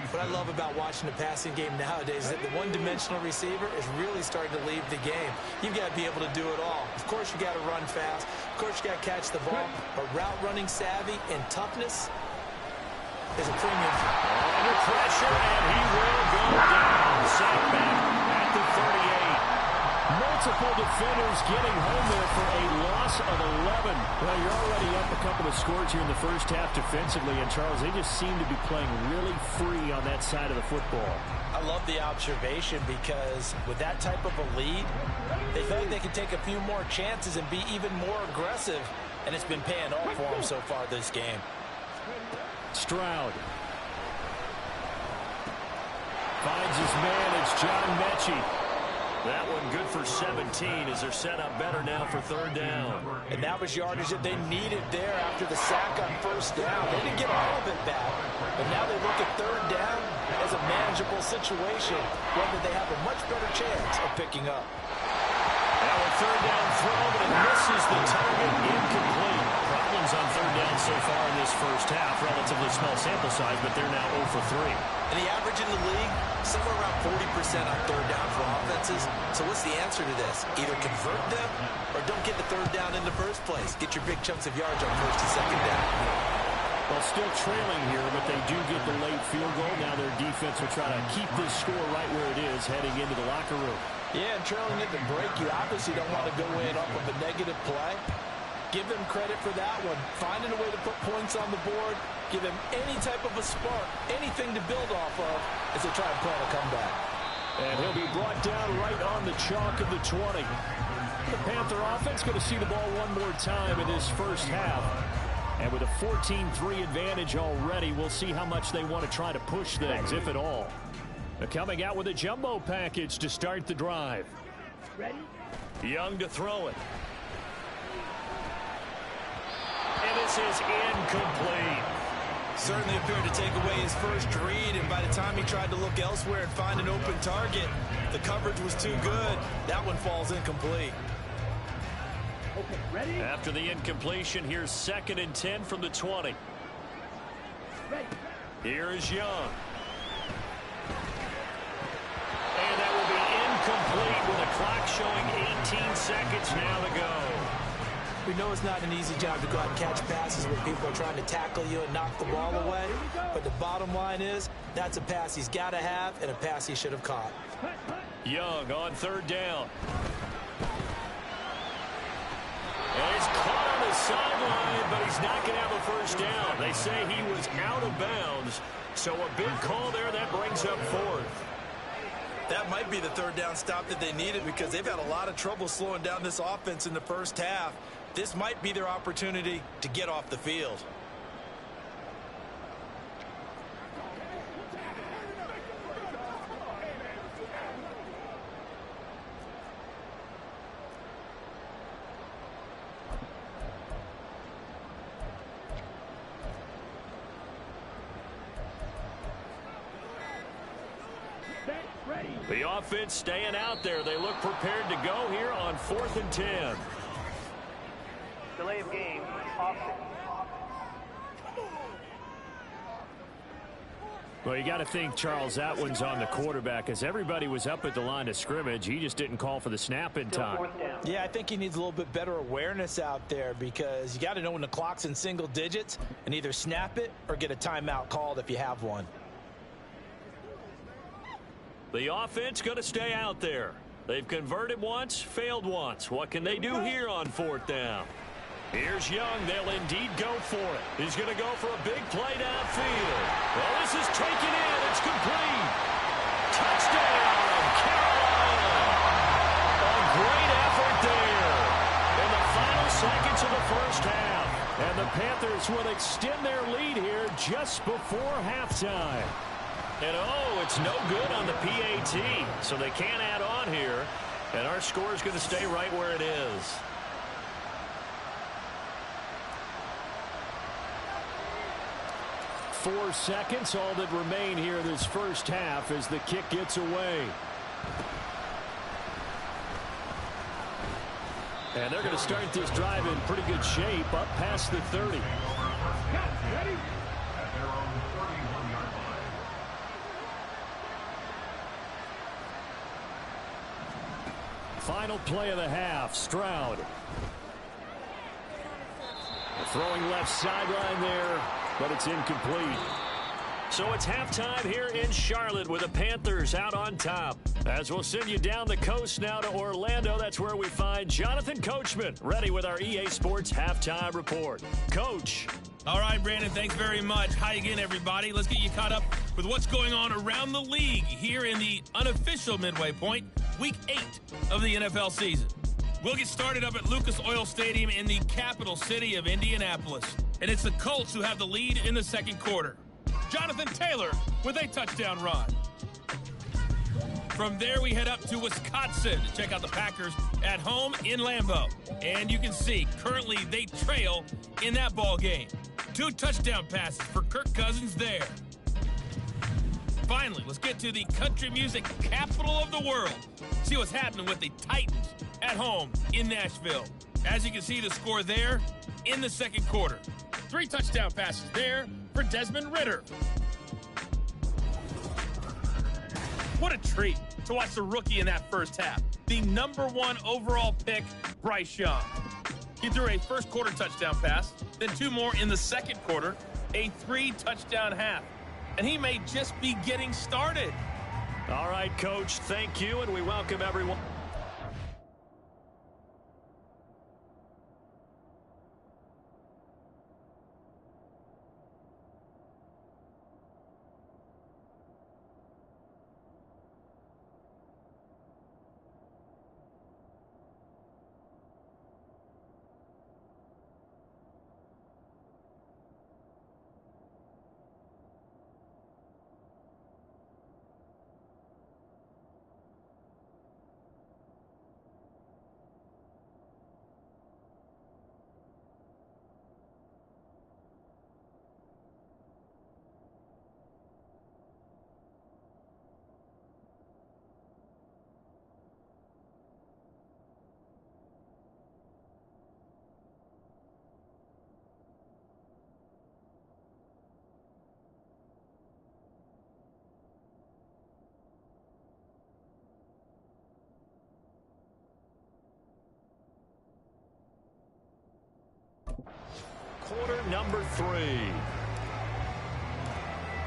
What I love about watching the passing game nowadays is that the one-dimensional receiver is really starting to leave the game. You've got to be able to do it all. Of course, you got to run fast. Of course, you got to catch the ball. But route running savvy and toughness is a premium. Under pressure, and he will go down. Sacked back at the 38. Multiple defenders getting home there for a loss of 11. Well, you're already up a couple of scores here in the first half defensively, and Charles, they just seem to be playing really free on that side of the football. I love the observation because with that type of a lead, they feel like they can take a few more chances and be even more aggressive, and it's been paying off for them so far this game. Stroud finds his man. It's John Mechie. That one good for 17 as they're set up better now for 3rd down. And that was yardage that they needed there after the sack on 1st down. They didn't get all of it back, but now they look at 3rd down as a manageable situation, whether they have a much better chance of picking up. Now a 3rd down throw, but it misses the target, incomplete. Problems on 3rd down so far in this first half. Relatively small sample size, but they're now 0 for 3. And the average in the league, somewhere around 40% on 3rd down for offenses. So what's the answer to this? Either convert them or don't get the 3rd down in the first place. Get your big chunks of yards on 1st and 2nd down. Well, still trailing here, but they do get the late field goal. Now their defense will try to keep this score right where it is heading into the locker room. Yeah, and trailing at the break, you obviously don't want to go in off of a negative play. Give them credit for that one. Finding a way to put points on the board. Give them any type of a spark, anything to build off of as they try and plan a comeback. And he'll be brought down right on the chalk of the 20. The Panther offense going to see the ball one more time in this first half. And with a 14-3 advantage already, we'll see how much they want to try to push things, if at all. They're coming out with a jumbo package to start the drive. Ready? Young to throw it. And this is incomplete. Certainly appeared to take away his first read, and by the time he tried to look elsewhere and find an open target, the coverage was too good. That one falls incomplete. Okay, ready? After the incompletion, here's 2nd and 10 from the 20. Ready. Here is Young. And that will be incomplete with the clock showing 18 seconds now to go. We know it's not an easy job to go out and catch passes when people are trying to tackle you and knock the ball away. But the bottom line is, that's a pass he's got to have and a pass he should have caught. Young on 3rd down. And he's caught on the sideline, but he's not going to have a first down. They say he was out of bounds. So a big call there that brings up 4th. That might be the 3rd down stop that they needed because they've had a lot of trouble slowing down this offense in the first half. This might be their opportunity to get off the field. The offense staying out there. They look prepared to go here on 4th and 10. Delay of game, offset. Well, you got to think, Charles, that one's on the quarterback, as everybody was up at the line of scrimmage. He just didn't call for the snap in time. Yeah, I think he needs a little bit better awareness out there, because you got to know when the clock's in single digits and either snap it or get a timeout called if you have one. The offense going to stay out there. They've converted once, failed once. What can they do here on 4th down? Here's Young. They'll indeed go for it. He's going to go for a big play downfield. Well, this is taken in. It's complete. Touchdown, Carolina. A great effort there in the final seconds of the first half. And the Panthers will extend their lead here just before halftime. And, oh, it's no good on the PAT, so they can't add on here. And our score is going to stay right where it is. Four seconds, all that remain here this first half as the kick gets away. And they're going to start this drive in pretty good shape, up past the 30. Ready? At their own 31-yard line. Final play of the half, Stroud. Throwing left sideline there, but it's incomplete. So it's halftime here in Charlotte with the Panthers out on top. As we'll send you down the coast now to Orlando, that's where we find Jonathan Coachman ready with our EA Sports Halftime Report. Coach. All right, Brandon, thanks very much. Hi again, everybody. Let's get you caught up with what's going on around the league here in the unofficial midway point, Week 8 of the NFL season. We'll get started up at Lucas Oil Stadium in the capital city of Indianapolis. And it's the Colts who have the lead in the second quarter. Jonathan Taylor with a touchdown run. From there, we head up to Wisconsin to check out the Packers at home in Lambeau. And you can see, currently they trail in that ball game. 2 touchdown passes for Kirk Cousins there. Finally, let's get to the country music capital of the world. See what's happening with the Titans at home in Nashville. As you can see, the score there in the second quarter. 3 touchdown passes there for Desmond Ridder. What a treat to watch the rookie in that first half. The #1 overall pick, Bryce Young. He threw a first quarter touchdown pass, then 2 more in the second quarter, a 3-touchdown half. And he may just be getting started. All right, Coach, thank you, and we welcome everyone. Quarter number 3.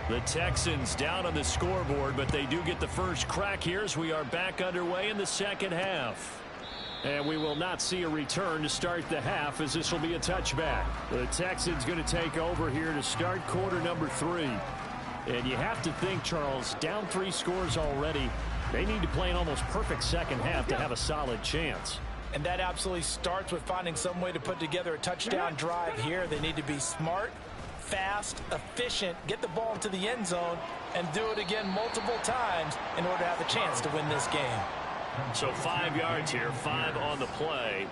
The Texans down on the scoreboard, but they do get the first crack here as we are back underway in the second half. And we will not see a return to start the half, as this will be a touchback. The Texans going to take over here to start quarter number 3. And you have to think, Charles, down 3 scores already. They need to play an almost perfect second half to have a solid chance. And that absolutely starts with finding some way to put together a touchdown drive here. They need to be smart, fast, efficient, get the ball into the end zone, and do it again multiple times in order to have a chance to win this game. So 5 yards here, 5 on the play,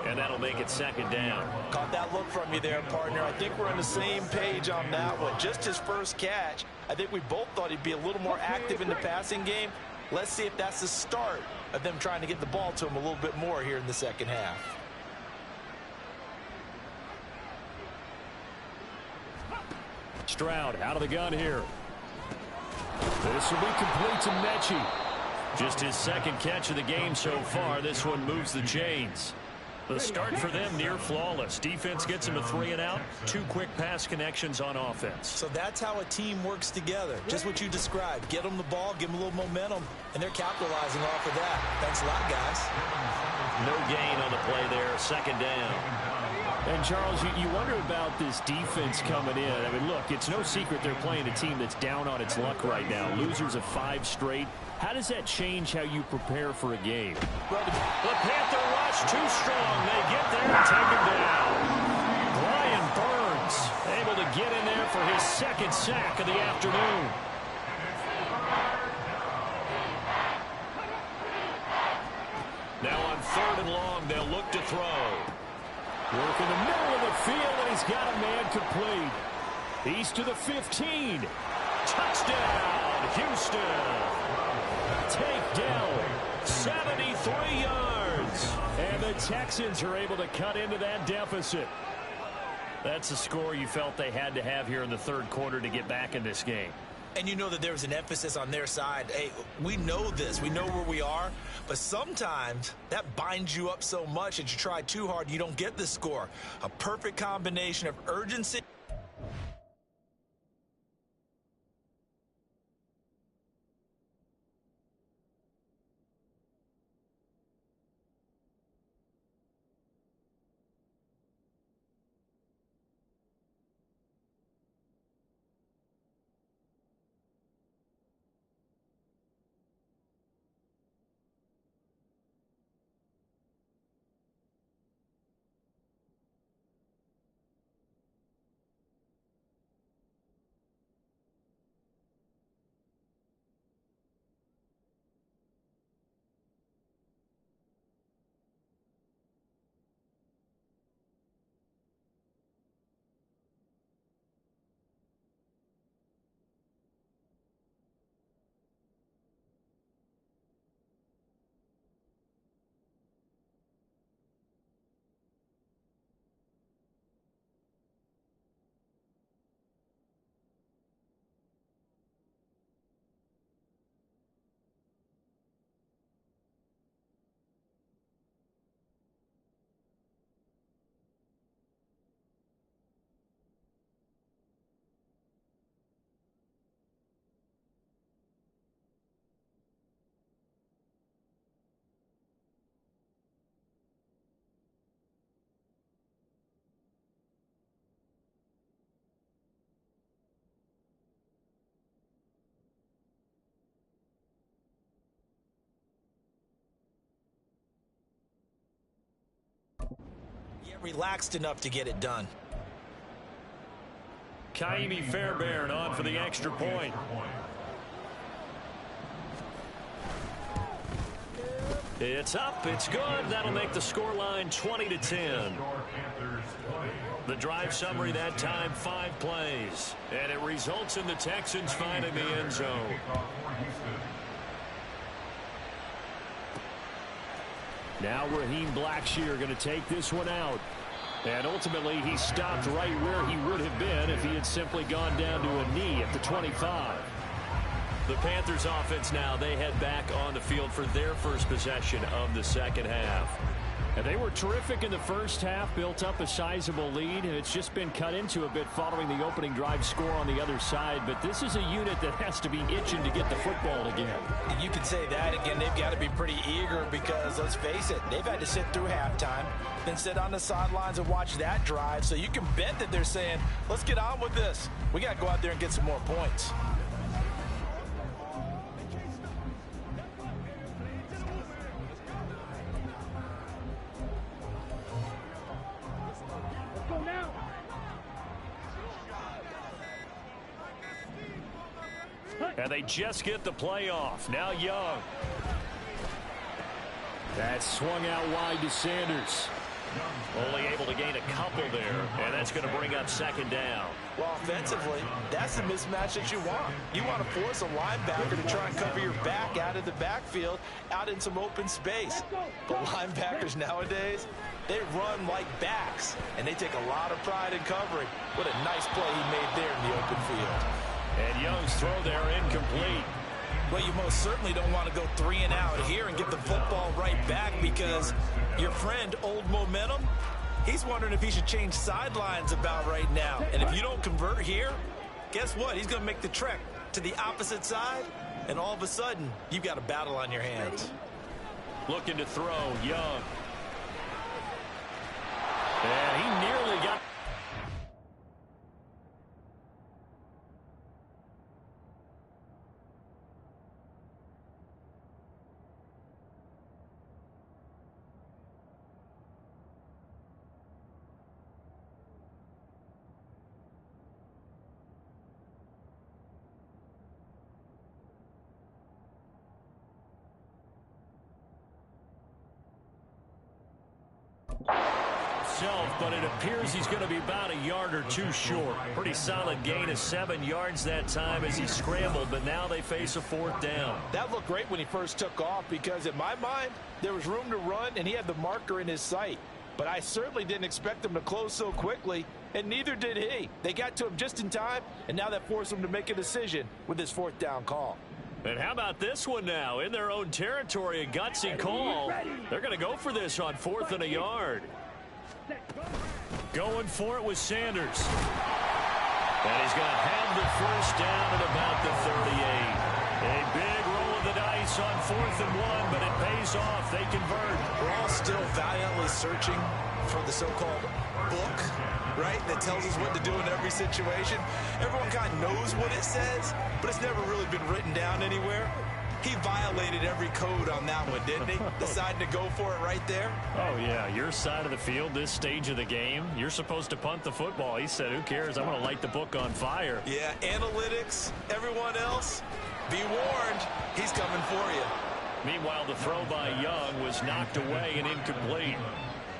and that'll make it second down. Caught that look from you there, partner. I think we're on the same page on that one. Just his first catch, I think we both thought he'd be a little more active in the passing game. Let's see if that's the start of them trying to get the ball to him a little bit more here in the second half. Stroud out of the gun here. This will be complete to Mechie. Just his second catch of the game so far. This one moves the chains. The start for them near flawless. Defense gets him a 3-and-out. 2 quick pass connections on offense. So that's how a team works together. Just what you described. Get them the ball, give them a little momentum, and they're capitalizing off of that. Thanks a lot, guys. No gain on the play there. 2nd down. And, Charles, you wonder about this defense coming in. I mean, look, it's no secret they're playing a team that's down on its luck right now. Losers of 5 straight. How does that change how you prepare for a game? Well, the Panther rush too strong. They get there and take him down. Brian Burns able to get in there for his 2nd sack of the afternoon. Now on 3rd and long, they'll look to throw. Work in the middle of the field, and he's got a man complete. He's to the 15. Touchdown, Houston. Takedown, 73 yards. And the Texans are able to cut into that deficit. That's a score you felt they had to have here in the 3rd quarter to get back in this game. And you know that there was an emphasis on their side. Hey, we know this. We know where we are. But sometimes that binds you up so much that you try too hard, you don't get the score. A perfect combination of urgency. Relaxed enough to get it done. Kaimi Fairbairn on for the extra point. It's up, it's good. That'll make the scoreline 20-10. The drive summary that time, 5 plays. And it results in the Texans finding the end zone. Now Raheem Blackshear going to take this one out. And ultimately, he stopped right where he would have been if he had simply gone down to a knee at the 25. The Panthers offense now, they head back on the field for their first possession of the 2nd half. And they were terrific in the first half, built up a sizable lead, and it's just been cut into a bit following the opening drive score on the other side. But this is a unit that has to be itching to get the football again. You could say that again. They've got to be pretty eager because, let's face it, they've had to sit through halftime, then sit on the sidelines and watch that drive. So you can bet that they're saying, let's get on with this. We got to go out there and get some more points. And they just get the play off. Now Young. That swung out wide to Sanders. Only able to gain a couple there, and that's going to bring up 2nd down. Well, offensively, that's the mismatch that you want. You want to force a linebacker to try and cover your back out of the backfield, out in some open space. But linebackers nowadays, they run like backs, and they take a lot of pride in covering. What a nice play he made there in the open field. And Young's throw there incomplete. Well, you most certainly don't want to go 3 and out here and get the football right back, because your friend, Old Momentum, he's wondering if he should change sidelines about right now. And if you don't convert here, guess what? He's going to make the trek to the opposite side, and all of a sudden, you've got a battle on your hands. Looking to throw, Young. And he nearly got... But it appears he's going to be about a yard or two short. Pretty solid gain of 7 yards that time as he scrambled, but now they face a 4th down. That looked great when he first took off, because in my mind, there was room to run and he had the marker in his sight. But I certainly didn't expect him to close so quickly, and neither did he. They got to him just in time, and now that forced him to make a decision with his 4th down call. And how about this one now? In their own territory, a gutsy call. They're going to go for this on 4th and a yard. Going for it with Sanders. And he's going to have the 1st down at about the 38. A big roll of the dice on 4th and 1, but it pays off. They convert. We're all still valiantly searching for the so-called book, right, that tells us what to do in every situation. Everyone kind of knows what it says, but it's never really been written down anywhere. He violated every code on that one, didn't he? Decided to go for it right there. Oh, yeah. Your side of the field, this stage of the game, you're supposed to punt the football. He said, who cares? I'm going to light the book on fire. Yeah, analytics, everyone else, be warned. He's coming for you. Meanwhile, the throw by Young was knocked away and incomplete.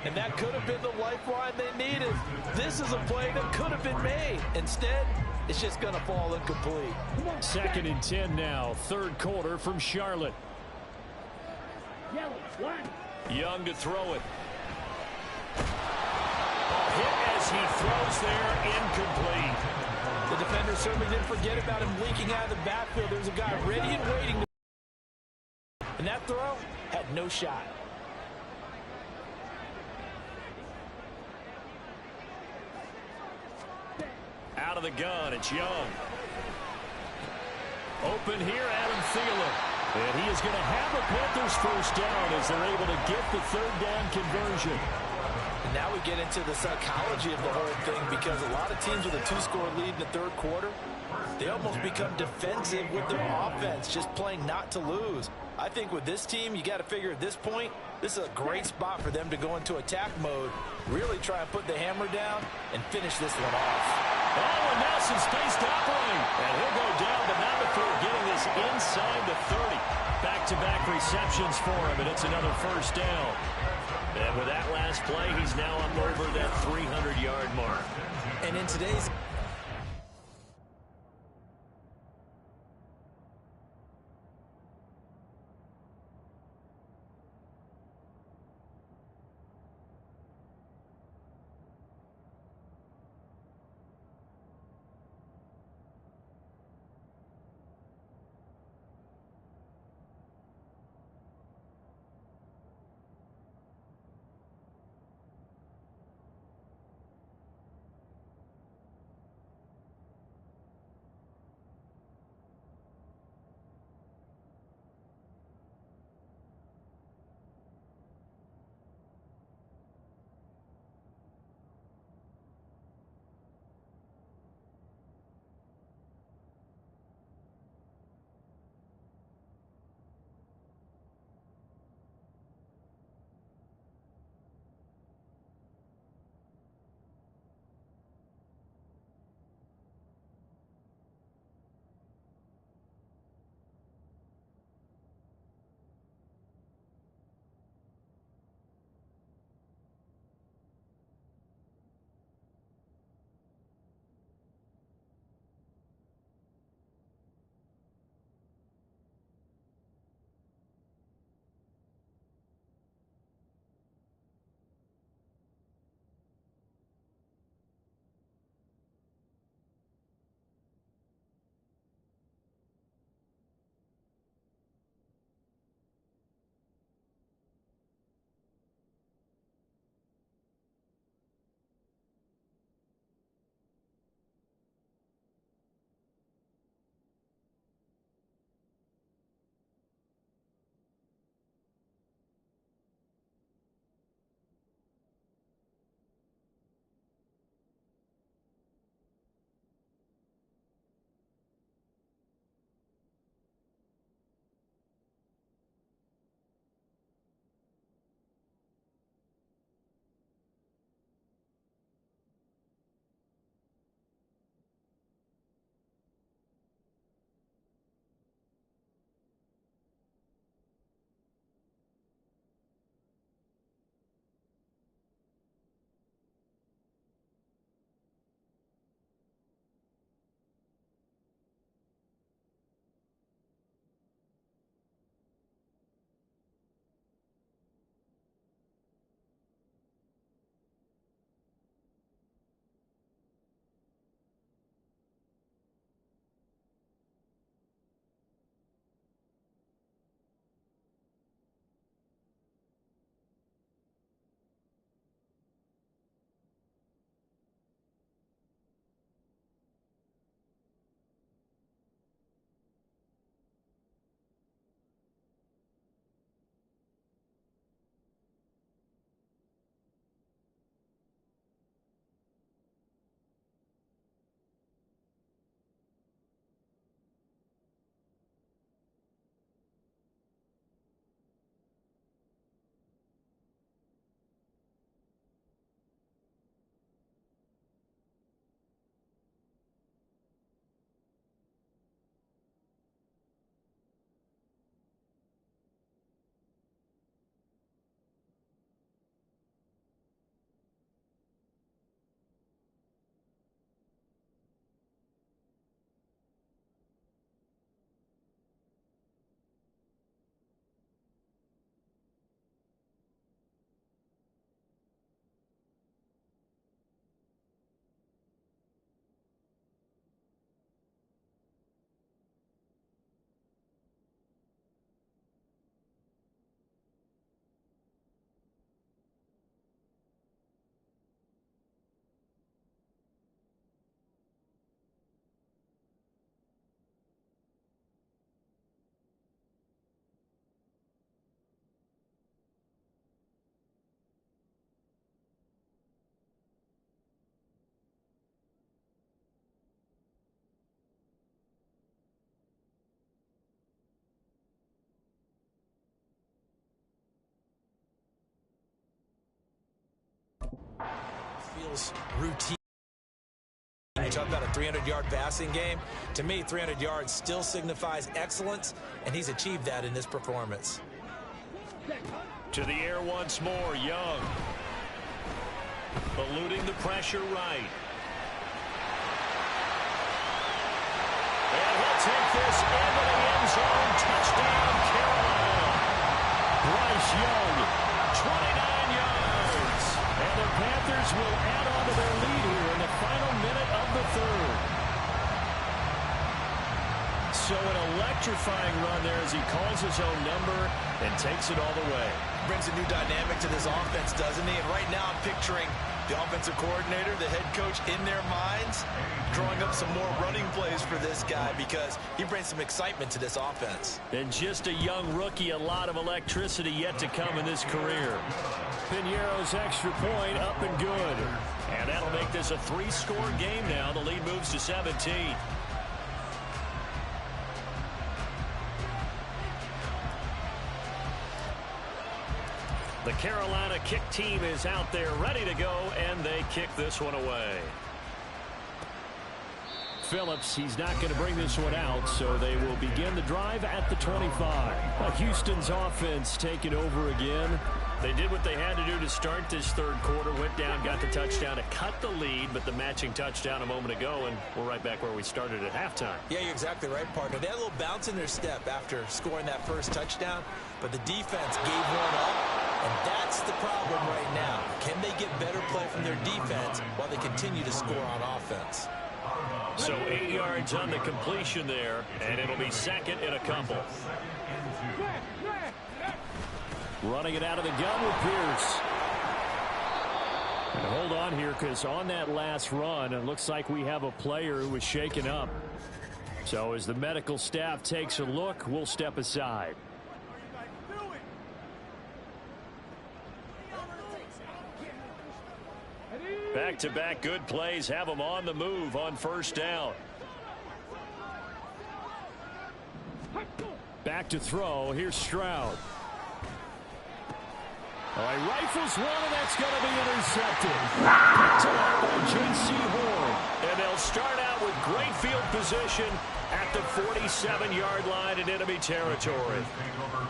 And that could have been the lifeline they needed. This is a play that could have been made. Instead, it's just going to fall incomplete. 2nd and 10 now, 3rd quarter from Charlotte. Young to throw it. Hit as he throws there, incomplete. The defender certainly didn't forget about him leaking out of the backfield. There's a guy ready and waiting. And that throw had no shot. Out of the gun, it's Young. Open here, Adam Thielen. And he is going to have a Panthers 1st down as they're able to get the 3rd down conversion. And now we get into the psychology of the whole thing, because a lot of teams with a 2-score lead in the 3rd quarter, they almost become defensive with their offense, just playing not to lose. I think with this team, you got to figure at this point, this is a great spot for them to go into attack mode, really try and put the hammer down and finish this one off. Oh, and now some space to operate. And he'll go down, but not before getting this inside the 30. Back-to-back receptions for him, and it's another 1st down. And with that last play, he's now up over that 300-yard mark. And in today's those routine. You talk about a 300-yard passing game. To me, 300 yards still signifies excellence, and he's achieved that in this performance. To the air once more, Young. Eluding the pressure right. And he'll take this into the end zone. Touchdown, Carolina. Bryce Young, 29 yards. And the Panthers will add on to their lead here in the final minute of the third. So an electrifying run there as he calls his own number and takes it all the way. Brings a new dynamic to this offense, doesn't he? And right now I'm picturing the offensive coordinator, the head coach in their minds, drawing up some more running plays for this guy because he brings some excitement to this offense. And just a young rookie, a lot of electricity yet to come in this career. Piñeiro's extra point up and good. And that'll make this a 3-score game now. The lead moves to 17. The Carolina kick team is out there ready to go, and they kick this one away. Phillips, he's not going to bring this one out, so they will begin the drive at the 25. Houston's offense taking over again. They did what they had to do to start this third quarter, went down, got the touchdown to cut the lead, but the matching touchdown a moment ago, and we're right back where we started at halftime. Yeah, you're exactly right, partner. They had a little bounce in their step after scoring that first touchdown, but the defense gave one up, and that's the problem right now. Can they get better play from their defense while they continue to score on offense? So 8 yards on the completion there, and it'll be second and a couple. Running it out of the gun with Pierce. And hold on here, because on that last run, it looks like we have a player who was shaken up. So as the medical staff takes a look, we'll step aside. Back-to-back good plays have them on the move on first down. Back to throw. Here's Stroud. All right, rifles one, and that's going to be intercepted. Picked up by J.C. Horn. And they'll start out with great field position at the 47-yard line in enemy territory.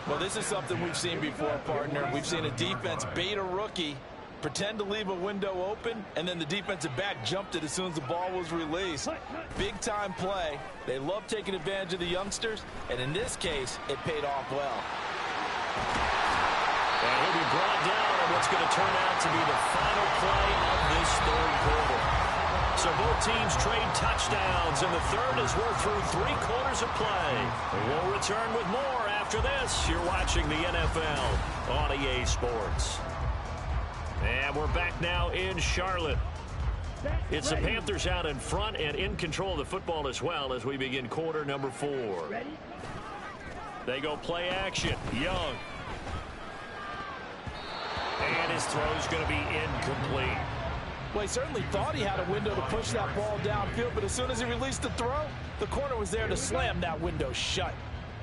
Well, this is something we've seen before, partner. We've seen a defense bait a rookie, pretend to leave a window open, and then the defensive back jumped it as soon as the ball was released. Big-time play. They love taking advantage of the youngsters, and in this case, it paid off well. And he'll be brought down on what's going to turn out to be the final play of this third quarter. So both teams trade touchdowns, and the third as we're through 3 quarters of play. We'll return with more after this. You're watching the NFL on EA Sports. And we're back now in Charlotte. It's the Panthers out in front and in control of the football as well as we begin quarter number 4. They go play action. Young. And his throw's going to be incomplete. Well, he certainly thought he had a window to push that ball downfield, but as soon as he released the throw, the corner was there to slam that window shut.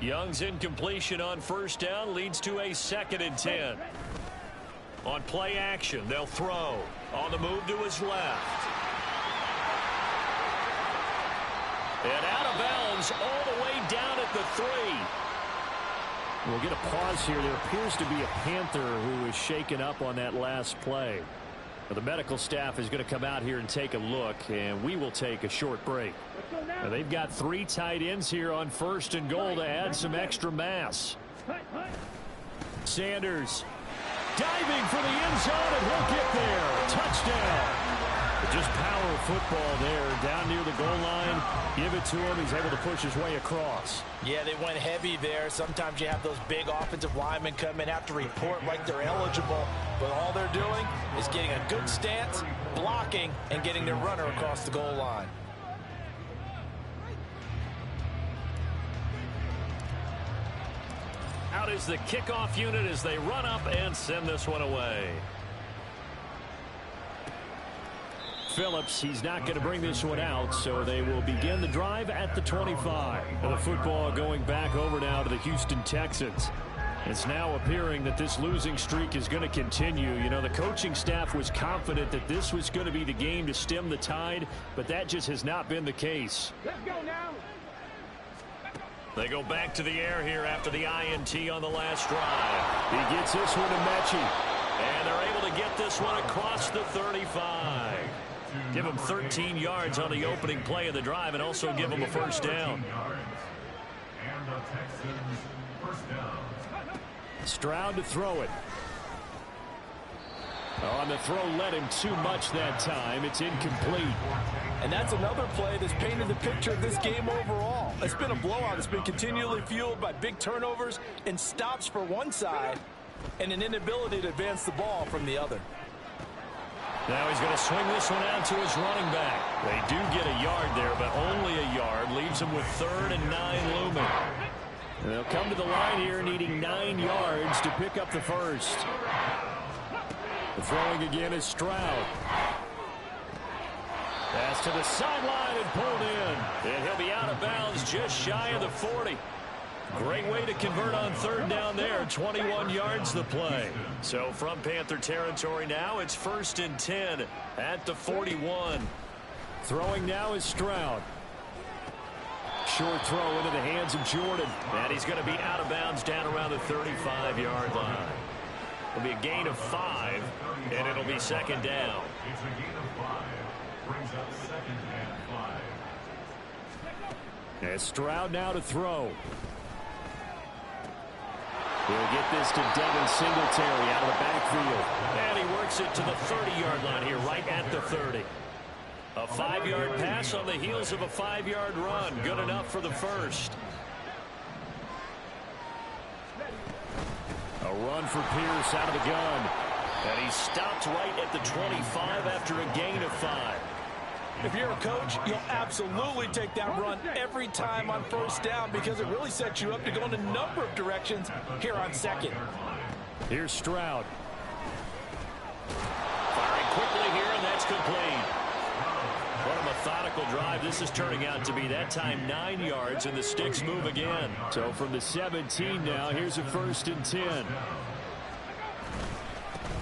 Young's incompletion on first down leads to a 2nd and 10. On play action, they'll throw. On the move to his left. And out of bounds all the way down at the 3. We'll get a pause here. There appears to be a Panther who is shaken up on that last play. The medical staff is going to come out here and take a look, and we will take a short break. Now, they've got 3 tight ends here on 1st and goal to add some extra mass. Sanders diving for the end zone, and he'll get there. Touchdown. Just power football there down near the goal line. Give it to him. He's able to push his way across. Yeah, they went heavy there. Sometimes you have those big offensive linemen come in, have to report like they're eligible. But all they're doing is getting a good stance, blocking, and getting their runner across the goal line. Out is the kickoff unit as they run up and send this one away. Phillips, he's not going to bring this one out, so they will begin the drive at the 25. And the football going back over now to the Houston Texans. It's now appearing that this losing streak is going to continue. You know, the coaching staff was confident that this was going to be the game to stem the tide, but that just has not been the case. Let's go now. They go back to the air here after the INT on the last drive. He gets this one to Mechie. And they're able to get this one across the 35. Give him 13 yards on the opening play of the drive and also give him a first down. And the Texans first down. Stroud to throw it. On the throw, led him too much that time. It's incomplete. And that's another play that's painted the picture of this game overall. It's been a blowout. It's been continually fueled by big turnovers and stops for one side and an inability to advance the ball from the other. Now he's going to swing this one out to his running back. They do get a yard there, but only a yard. Leaves him with 3rd and 9 looming. And they'll come to the line here needing 9 yards to pick up the first. The throwing again is Stroud. Pass to the sideline and pulled in. And he'll be out of bounds just shy of the 40. Great way to convert on 3rd down there. 21 yards the play. So from Panther territory now, it's 1st and 10 at the 41. Throwing now is Stroud. Short throw into the hands of Jordan. And he's going to be out of bounds down around the 35-yard line. It'll be a gain of 5, and it'll be 2nd down. It's a gain of 5. Brings up 2nd and 5. And Stroud now to throw. He'll get this to Devin Singletary out of the backfield. And he works it to the 30-yard line here, right at the 30. A 5-yard pass on the heels of a 5-yard run. Good enough for the first. A run for Pierce out of the gun. And he stopped right at the 25 after a gain of 5. If you're a coach, you'll absolutely take that run every time on 1st down because it really sets you up to go in a number of directions here on 2nd. Here's Stroud. Firing quickly here, and that's complete. What a methodical drive this is turning out to be. That time 9 yards, and the sticks move again. So from the 17 now, here's a 1st and 10.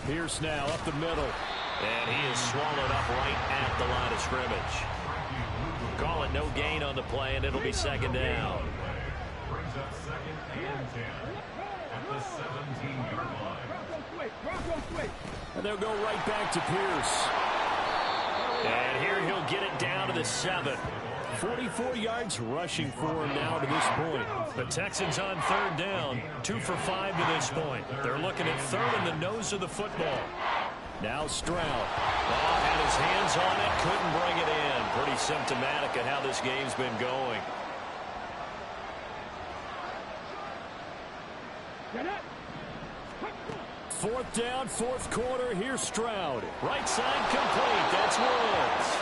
Pierce now up the middle. And he is swallowed up right at the line of scrimmage. Call it no gain on the play, and it'll be 2nd down. Brings up 2nd and 10 at the 17-yard line. And they'll go right back to Pierce. And here he'll get it down to the 7. 44 yards rushing for him now to this point. The Texans on 3rd down, 2 for 5 to this point. They're looking at 3rd in the nose of the football. Now Stroud. Had his hands on it, couldn't bring it in. Pretty symptomatic of how this game's been going. Fourth down, 4th quarter. Here's Stroud. Right side complete. That's Woods.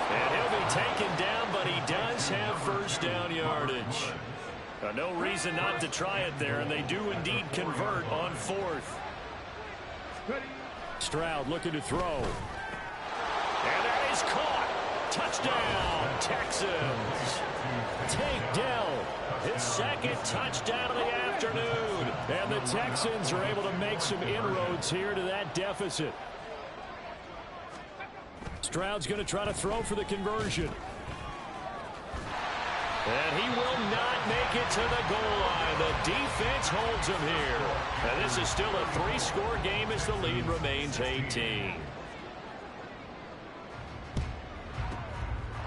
And he'll be taken down, but he does have 1st down yardage. No reason not to try it there, and they do indeed convert on 4th. Stroud looking to throw. And that is caught. Touchdown, Texans. Tank Dell. His 2nd touchdown of the afternoon. And the Texans are able to make some inroads here to that deficit. Stroud's going to try to throw for the conversion. And he will not make it to the goal line. The defense holds him here. And this is still a 3-score game as the lead remains 18.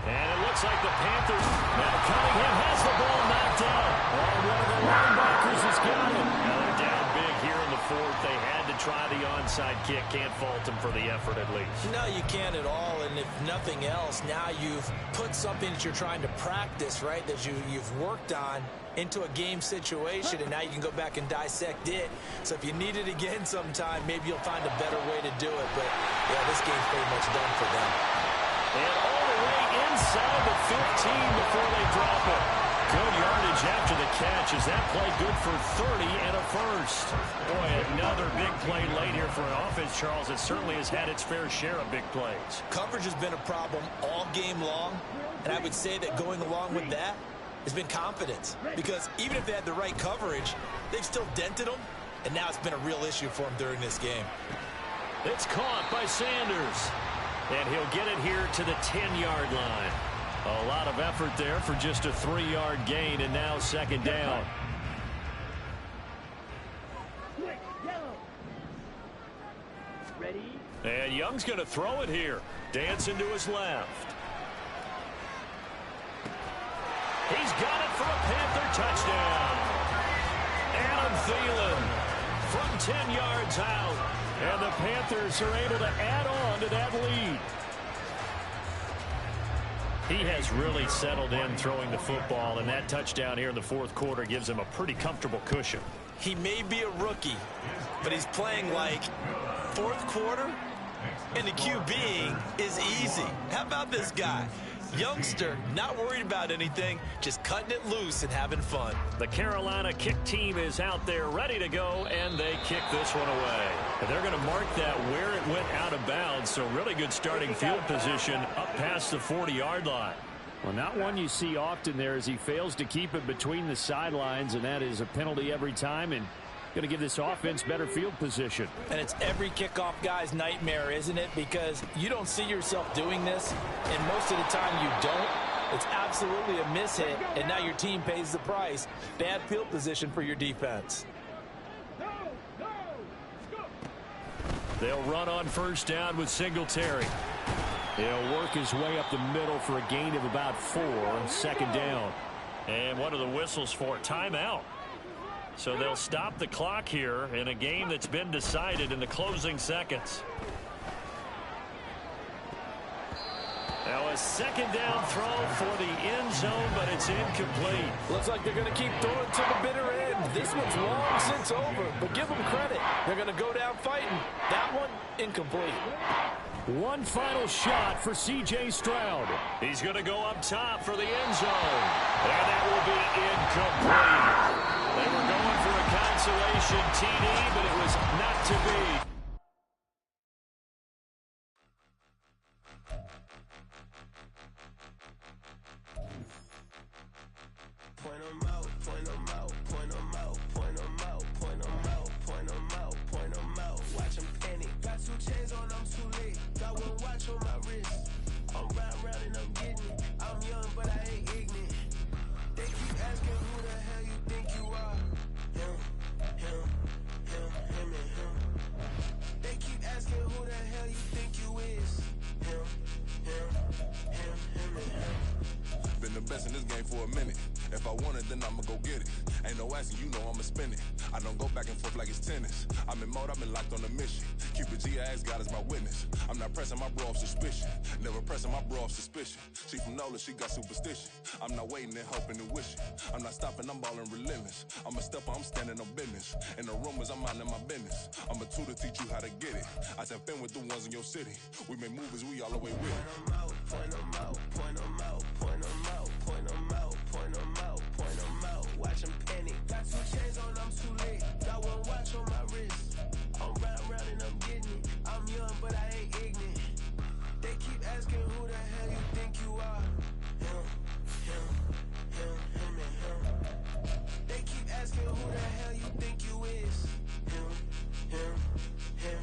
And it looks like the Panthers. Now Cunningham has the ball knocked out. And one of the linebackers has got it. Now they're down big here in the 4th. They had to try the onside kick. Can't fault them for the effort at least. No, you can't at all. And if nothing else, now you've put something that you're trying to practice, right, that you've worked on into a game situation, and now you can go back and dissect it. So if you need it again sometime, maybe you'll find a better way to do it. But, yeah, this game's pretty much done for them. And all the way inside the 15 before they drop it. Good yardage after the catch. Is that play good for 30 and a first? Boy, another big play late here for an offense, Charles, that certainly has had its fair share of big plays. Coverage has been a problem all game long, and I would say that going along with that has been confidence. Because even if they had the right coverage, they've still dented them and now it's been a real issue for him during this game. It's caught by Sanders, and he'll get it here to the 10-yard line. A lot of effort there for just a 3-yard gain, and now second down. Ready? And Young's going to throw it here. Dancing to his left. He's got it for a Panther touchdown. Adam Thielen from 10 yards out. And the Panthers are able to add on to that lead. He has really settled in throwing the football, and that touchdown here in the fourth quarter gives him a pretty comfortable cushion. He may be a rookie, but he's playing like fourth quarter, and the QBing is easy. How about this guy? Youngster, not worried about anything, just cutting it loose and having fun. The Carolina kick team is out there ready to go, and they kick this one away. And they're going to mark that where it went out of bounds, so really good starting field position up past the 40-yard line. Well, not one you see often there as he fails to keep it between the sidelines, and that is a penalty every time, and going to give this offense better field position. And it's every kickoff guy's nightmare, isn't it? Because you don't see yourself doing this, and most of the time you don't. It's absolutely a mishit, and now your team pays the price. Bad field position for your defense. They'll run on first down with Singletary. He'll work his way up the middle for a gain of about 4, second down. And what are the whistles for? Timeout. So they'll stop the clock here in a game that's been decided in the closing seconds. Now a second down throw for the end zone, but it's incomplete. Looks like they're going to keep throwing to the bitter end. This one's long since over, but give them credit. They're going to go down fighting. That one, incomplete. One final shot for C.J. Stroud. He's going to go up top for the end zone. And that will be incomplete. They were going for a consolation TD, but it was not to be. Point 'em out, point 'em out, point 'em out, point 'em out, point 'em out, point 'em out, point 'em out. Watch 'em panic. Got 2 chains on, I'm too late. Got 1 watch on my wrist. I'm round and I'm getting it. I'm young, but I ain't ignorant. They keep asking who the hell you think you are. Him, and him. They keep asking who the hell you think you is. Him, and him. Been the best in this game for a minute. If I want it, then I'ma go get it. Ain't no asking, you know I'ma spin it. I don't go back and forth like it's tennis. I'm in mode, I've been locked on a mission. Cupid G, I ask God as my witness. I'm not pressing my bro off suspicion. Never pressing my bro off suspicion. She from Nola, she got superstition. I'm not waiting and hoping and wishing. I'm not stopping, I'm balling relentless. I'm a stepper, I'm standing on business. In the rumors, I'm minding my business. I'm a tutor, teach you how to get it. I tap in with the ones in your city. We make movies, we all the way with it. Point 'em out, point 'em out, point 'em out, point 'em out, point 'em out, point 'em out. Watch 'em panic. Got 2 chains on, I'm too late. Got 1 watch on my wrist. I'm round and I'm getting it. I'm young, but I ain't ignorant. They keep asking who the hell you think you are. Him, and him. They keep asking who the hell you think you is. Him, and him.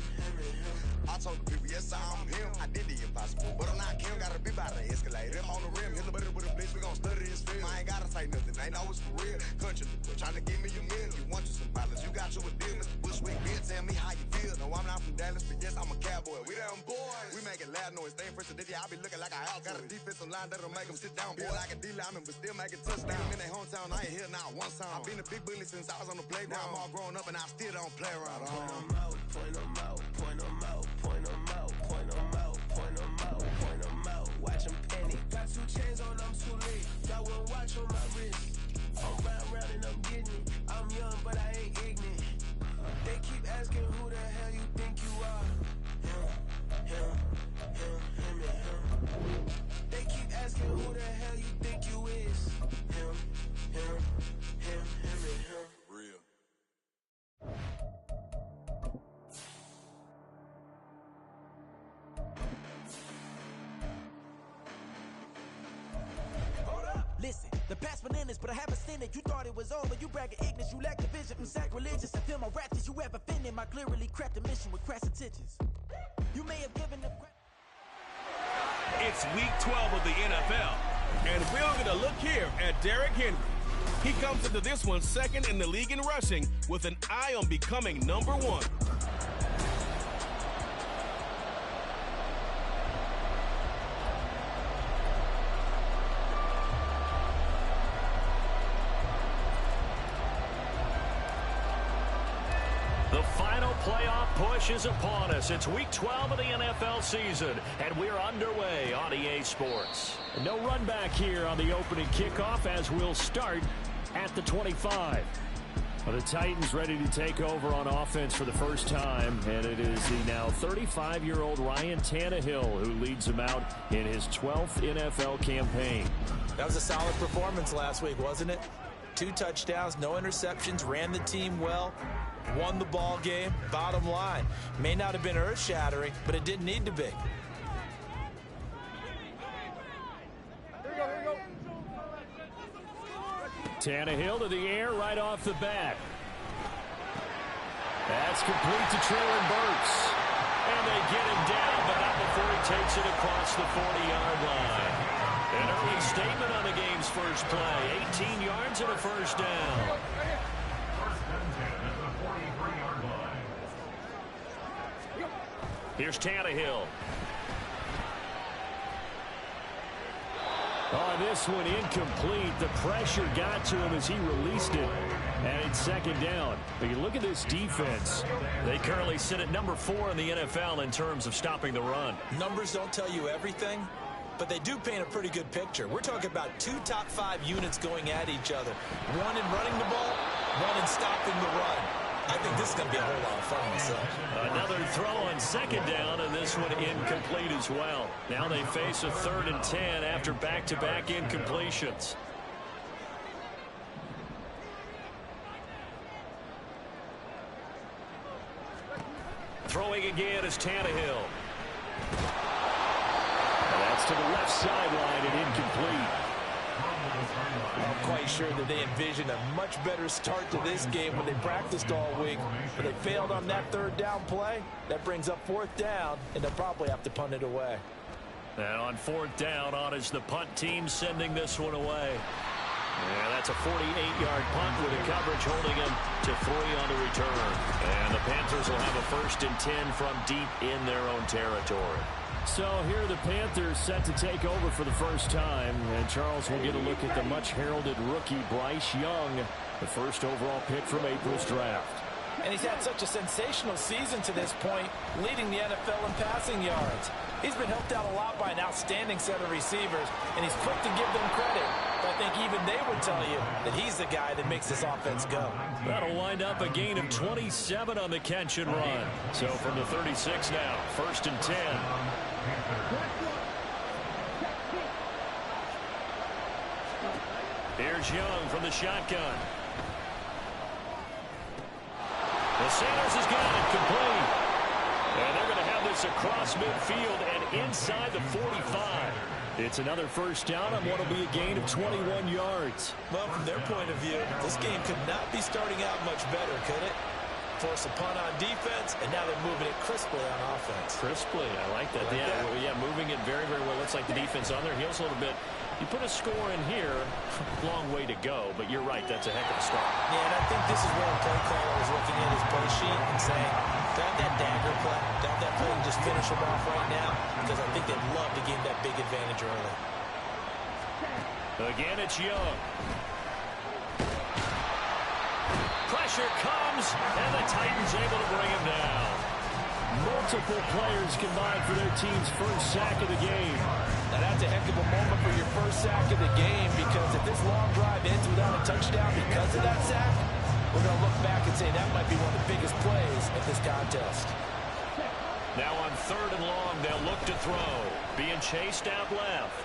I told the people, yes, I'm him. I did the impossible, but I'm not Kim. Gotta be by the escalator. Him on the rim, hit the butter with a blitz. We gon' study this film. I ain't gotta say nothing. Ain't know it's for real. Country, trying to give me a meal. You want you some violence. You got you a deal, Mr. Bushwick. Bitch, tell me how you feel. No, I'm not from Dallas, but yes, I'm a cowboy. We them boys. We making loud noise. Staying fresh today. I be looking like I out. Got a defensive line that'll make them sit down. Feel like a D-lineman, but still make it touchdown. In their hometown, I ain't here now one time. I've been a big bully since I was on the playground. Now I'm all grown up and I still don't play around. Point 'em out, point 'em out, point 'em out, point 'em out, point 'em out, point 'em out, point 'em out. Watch 'em panic. Got 2 chains on, I'm too late. Got 1 watch on my wrist. I'm round and I'm getting it. I'm young, but I ain't ignorant. They keep asking who the hell you think you are. Him, and him. They keep asking who the hell you think you is. Him, and him. Real. The past bananas, but I haven't seen it. You thought it was over. You bragging ignorance. You lack the vision from sacrilegious. I feel my raptors. You have offended my clearly crafted mission with crass intentions. You may have given them. It's week 12 of the NFL, and we're going to look here at Derrick Henry. He comes into this one second in the league in rushing with an eye on becoming number one. The final playoff push is upon us. It's week 12 of the NFL season, and we're underway on EA Sports. No run back here on the opening kickoff as we'll start at the 25. Well, the Titans ready to take over on offense for the first time, and it is the now 35-year-old Ryan Tannehill who leads them out in his 12th NFL campaign. That was a solid performance last week, wasn't it? 2 touchdowns, no interceptions, ran the team well, won the ball game. Bottom line, may not have been earth-shattering, but it didn't need to be. Tannehill to the air right off the bat. That's complete to Traylon Burks. And they get him down, but not before he takes it across the 40-yard line. An early statement on the game's first play. 18 yards and a first down. Here's Tannehill. Oh, this one incomplete. The pressure got to him as he released it. And it's second down. But you look at this defense. They currently sit at number 4 in the NFL in terms of stopping the run. Numbers don't tell you everything, but they do paint a pretty good picture. We're talking about 2 top 5 units going at each other. One in running the ball, one in stopping the run. I think this is going to be a whole lot of fun myself. Another throw on second down, and this one incomplete as well. Now they face a 3rd and 10 after back-to-back incompletions. Throwing again is Tannehill. And that's to the left sideline and incomplete. I'm quite sure that they envisioned a much better start to this game when they practiced all week, but they failed on that 3rd down play. That brings up 4th down, and they'll probably have to punt it away. And on 4th down, on is the punt team sending this one away. And that's a 48-yard punt with a coverage holding him to 3 on the return. And the Panthers will have a 1st and 10 from deep in their own territory. So here the Panthers set to take over for the first time. And Charles will get a look at the much-heralded rookie Bryce Young, the first overall pick from April's draft. And he's had such a sensational season to this point, leading the NFL in passing yards. He's been helped out a lot by an outstanding set of receivers, and he's quick to give them credit. But I think even they would tell you that he's the guy that makes this offense go. That'll wind up a gain of 27 on the catch and run. So from the 36 now, 1st and 10. Here's Young from the shotgun. The Sanders has got it complete. And they're going to have this across midfield and inside the 45. It's another first down on what will be a gain of 21 yards. Well, from their point of view, this game could not be starting out much better, could it? Force a punt on defense, and now they're moving it crisply on offense. Crisply, I like that. Yeah, moving it very, very well. Looks like the defense on their heels a little bit. You put a score in here, long way to go, but you're right, that's a heck of a start. Yeah, and I think this is where the play caller is looking at his play sheet and saying, grab that dagger play, grab that play and just finish them off right now, because I think they'd love to gain that big advantage early. Again, it's Young. Pressure comes, and the Titans able to bring him down. Multiple players combined for their team's first sack of the game. Now that's a heck of a moment for your first sack of the game, because if this long drive ends without a touchdown because of that sack, we're going to look back and say that might be one of the biggest plays of this contest. Now on 3rd and long, they'll look to throw. Being chased out left.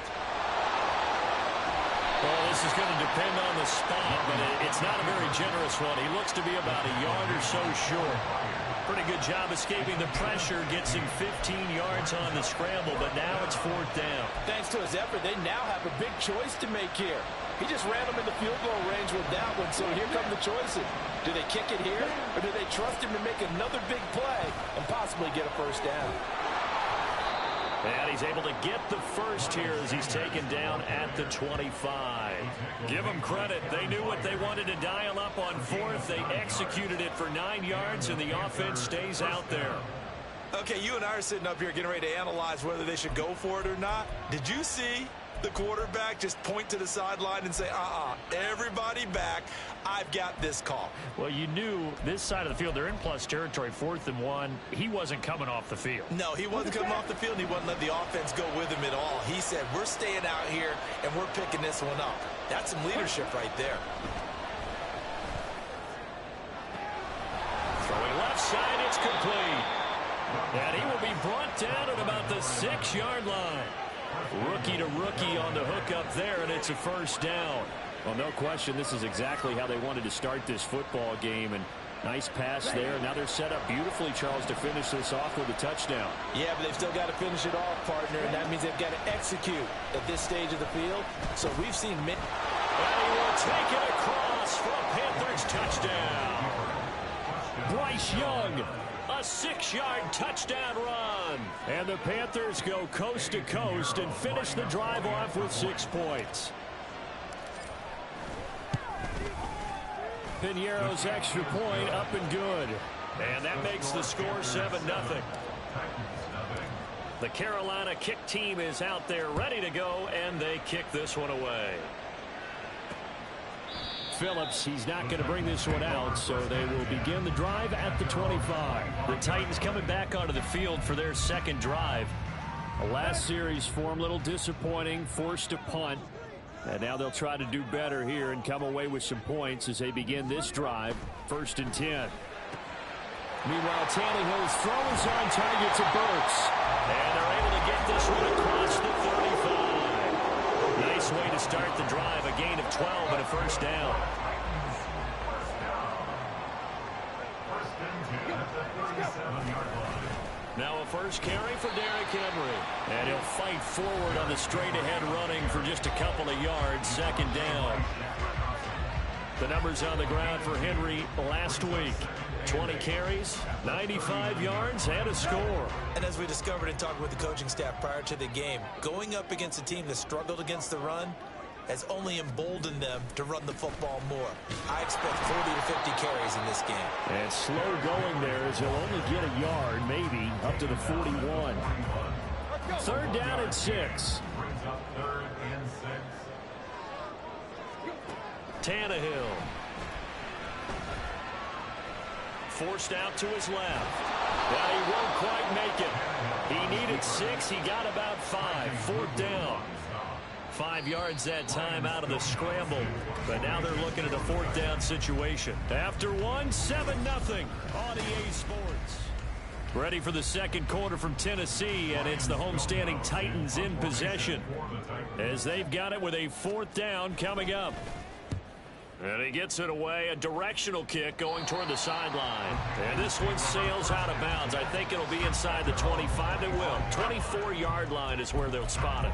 Well, this is going to depend on the spot, but it's not a very generous one. He looks to be about a yard or so short. Pretty good job escaping the pressure. Gets him 15 yards on the scramble, but now it's 4th down. Thanks to his effort, they now have a big choice to make here. He just ran them in the field goal range with that one, so here come the choices. Do they kick it here, or do they trust him to make another big play and possibly get a first down? And he's able to get the first here as he's taken down at the 25. Give them credit. They knew what they wanted to dial up on 4th. They executed it for 9 yards, and the offense stays out there. Okay, you and I are sitting up here getting ready to analyze whether they should go for it or not. Did you see the quarterback just point to the sideline and say, everybody back, I've got this call? Well, you knew this side of the field, they're in plus territory, 4th and 1. He wasn't coming off the field. No, he wasn't coming off the field, and he wasn't letting the offense go with him at all. He said, we're staying out here, and we're picking this one up. That's some leadership right there. Throwing left side, it's complete. And he will be brought down at about the 6-yard line. Rookie to rookie on the hook up there, and it's a first down. Well, no question, this is exactly how they wanted to start this football game. And nice pass there. Now they're set up beautifully, Charles, to finish this off with a touchdown. Yeah, but they've still got to finish it off, partner, and that means they've got to execute at this stage of the field. So we've seen many. And he will take it across for a Panthers touchdown. Bryce Young, a 6-yard touchdown run. And the Panthers go coast to coast and finish the drive off with 6 points. Piñeiro's extra point up and good. And that makes the score 7-0. The Carolina kick team is out there ready to go, and they kick this one away. Phillips, he's not going to bring this one out, so they will begin the drive at the 25. The Titans coming back onto the field for their second drive. The last series for him, a little disappointing, forced to punt. And now they'll try to do better here and come away with some points as they begin this drive. 1st and 10. Meanwhile, Tannehill's throw is on target to Burks. And they're able to get this one across the 35. Nice way to start the drive. A gain of 12 and a first down. Now a first carry for Derrick Henry. And he'll fight forward on the straight-ahead running for just a couple of yards. 2nd down. The numbers on the ground for Henry last week. 20 carries, 95 yards, and a score. And as we discovered in talking with the coaching staff prior to the game, going up against a team that struggled against the run has only emboldened them to run the football more. I expect 40 to 50 carries in this game. And slow going there as he'll only get a yard, maybe, up to the 41. 3rd down and 6. Tannehill. Forced out to his left. Well, he won't quite make it. He needed 6. He got about 5. 4th down. 5 yards that time out of the scramble. But now they're looking at a 4th down situation. After 1, 7-0 on EA Sports. Ready for the second quarter from Tennessee, and it's the homestanding Titans in possession as they've got it with a 4th down coming up. And he gets it away, a directional kick going toward the sideline. And this one sails out of bounds. I think it'll be inside the 25. It will. 24-yard line is where they'll spot it.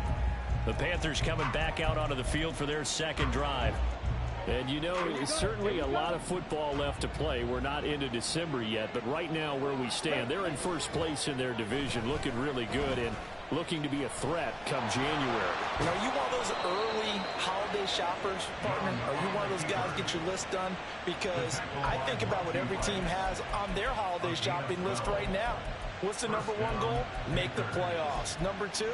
The Panthers coming back out onto the field for their second drive. And you know, it's certainly a lot of football left to play. We're not into December yet, but right now where we stand, they're in first place in their division, looking really good and looking to be a threat come January. And are you one of those early holiday shoppers, partner? Are you one of those guys get your list done? Because I think about what every team has on their holiday shopping list right now. What's the number 1 goal? Make the playoffs. Number 2,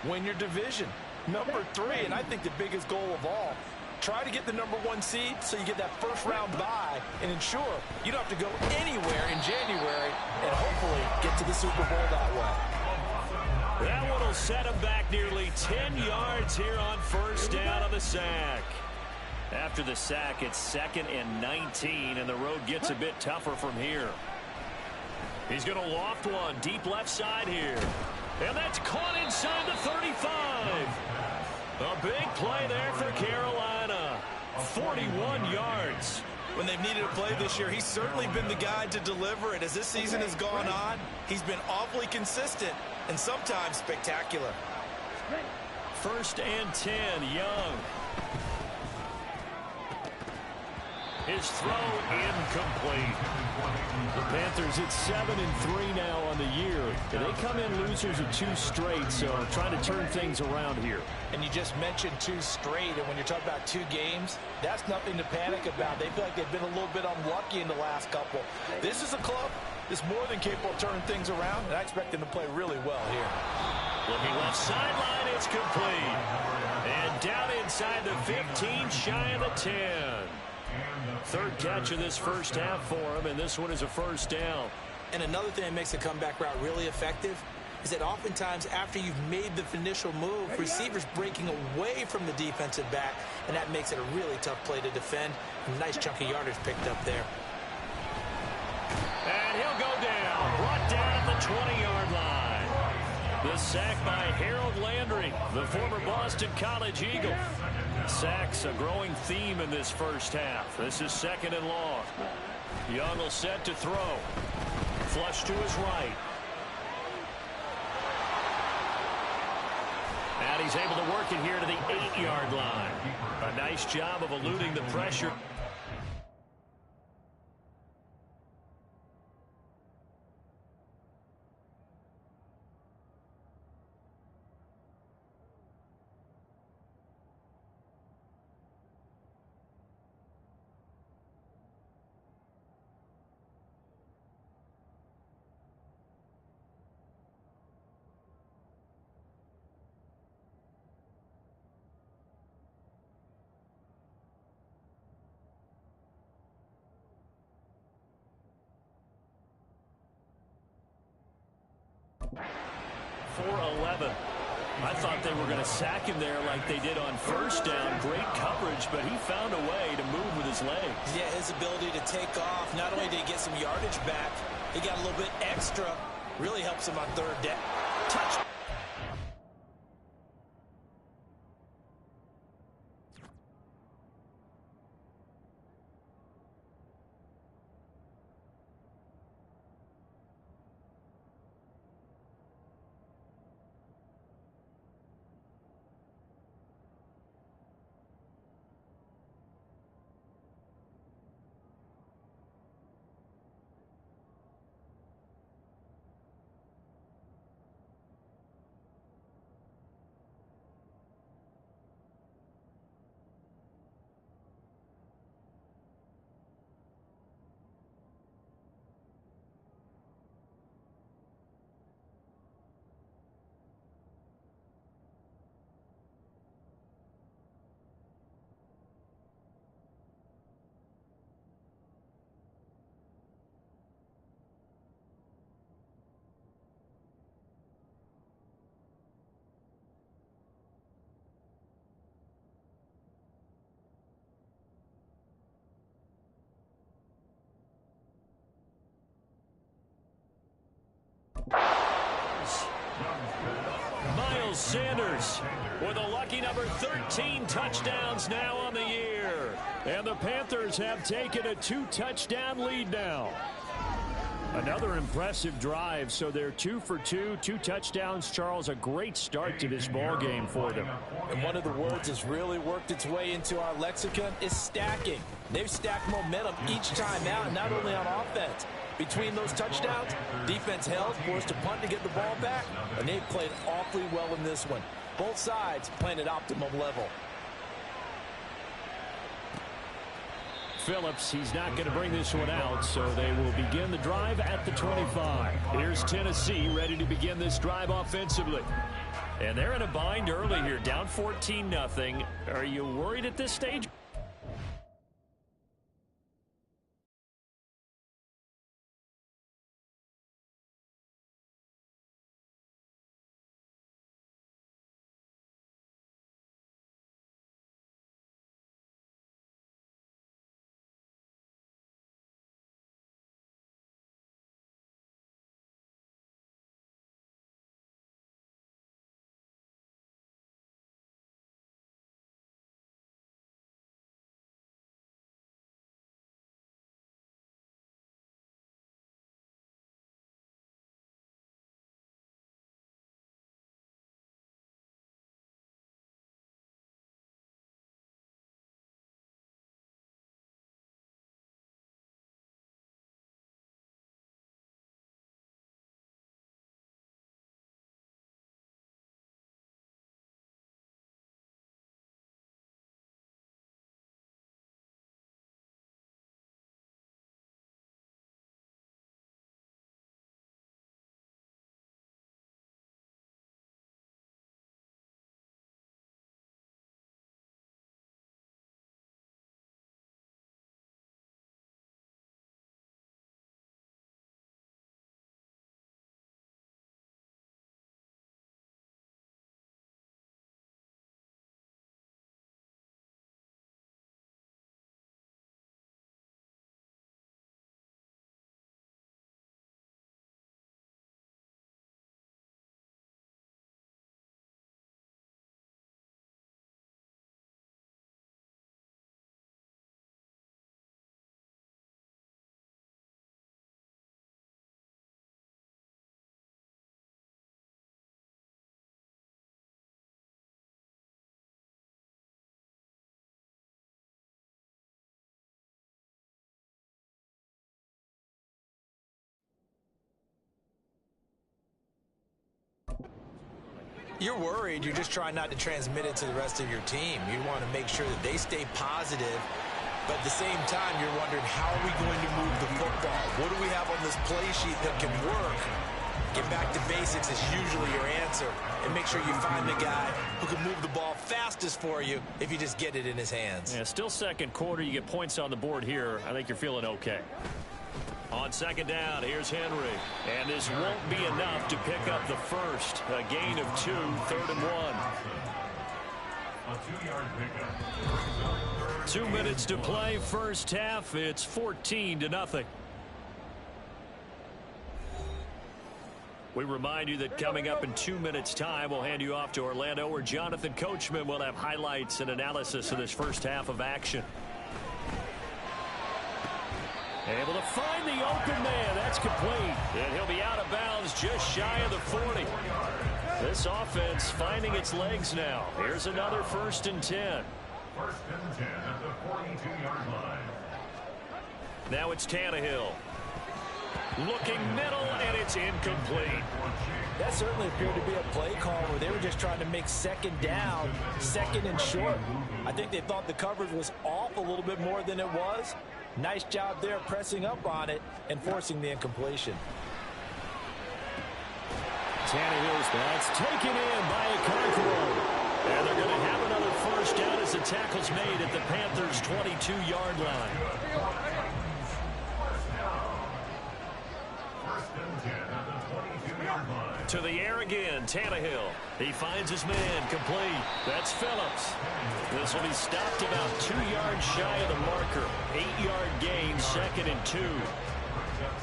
win your division. Number 3, and I think the biggest goal of all, try to get the number 1 seed so you get that first round bye and ensure you don't have to go anywhere in January and hopefully get to the Super Bowl that way. That one will set him back nearly 10 yards here on first down on the sack. After the sack, it's 2nd and 19, and the road gets a bit tougher from here. He's going to loft one deep left side here. And that's caught inside the 35. A big play there for Carolina. 41 yards. when they've needed a play this year, he's certainly been the guy to deliver it. As this season has gone on, he's been awfully consistent and sometimes spectacular. First and 10, Young. His throw incomplete. The Panthers at 7-3 now on the year. And they come in losers of 2 straight, so trying to turn things around here. And you just mentioned 2 straight, and when you're talking about 2 games, that's nothing to panic about. They feel like they've been a little bit unlucky in the last couple. This is a club that's more than capable of turning things around, and I expect them to play really well here. Looking left sideline, it's complete. And down inside the 15, shy of the 10. Third catch of this first half for him, and this one is a first down. And another thing that makes a comeback route really effective is that oftentimes after you've made the initial move, receivers breaking away from the defensive back, and that makes it a really tough play to defend. A nice chunk of yardage picked up there. And he'll go down, brought down at the 20-yard line. The sack by Harold Landry, the former Boston College Eagle. Sacks a growing theme in this first half. This is 2nd and long. Young will set to throw. Flush to his right. And he's able to work it here to the 8-yard line. A nice job of eluding the pressure. I thought they were going to sack him there like they did on first down. Great coverage, but he found a way to move with his legs. Yeah, his ability to take off. Not only did he get some yardage back, he got a little bit extra. Really helps him on third down. Touch. Miles Sanders with a lucky number 13 touchdowns now on the year. And the Panthers have taken a 2-touchdown lead now. Another impressive drive, so they're 2 for 2, 2 touchdowns. Charles, a great start to this ball game for them. And one of the words that's really worked its way into our lexicon is stacking. They've stacked momentum each time out, not only on offense. Between those touchdowns, defense held, forced a punt to get the ball back, and they've played awfully well in this one. Both sides playing at optimum level. Phillips, he's not going to bring this one out, so they will begin the drive at the 25. Here's Tennessee ready to begin this drive offensively. And they're in a bind early here, down 14-0. Are you worried at this stage? You're worried. You're just trying not to transmit it to the rest of your team. You want to make sure that they stay positive. But at the same time, you're wondering, how are we going to move the football? What do we have on this play sheet that can work? Get back to basics is usually your answer. And make sure you find the guy who can move the ball fastest for you if you just get it in his hands. Yeah, still second quarter. You get points on the board here. I think you're feeling okay. On second down, here's Henry. And this won't be enough to pick up the first. A gain of 2, 3rd and 1. A 2-yard pickup. 2 minutes to play, first half. It's 14-0. We remind you that coming up in 2 minutes' time, we'll hand you off to Orlando, where Jonathan Coachman will have highlights and analysis of this first half of action. Able to find the open man. That's complete. And he'll be out of bounds just shy of the 40. This offense finding its legs now. Here's another 1st and 10. 1st and 10 at the 42-yard line. Now it's Tannehill. Looking middle, and it's incomplete. That certainly appeared to be a play call where they were just trying to make second down, second and short. I think they thought the coverage was off a little bit more than it was. Nice job there pressing up on it and forcing the incompletion. Tannehill's that's taken in by a Conqueror. And they're going to have another first down as the tackle's made at the Panthers' 22-yard line. To the air again, Tannehill. He finds his man, complete. That's Phillips. This will be stopped about 2 yards shy of the marker. 8-yard gain, 2nd and 2.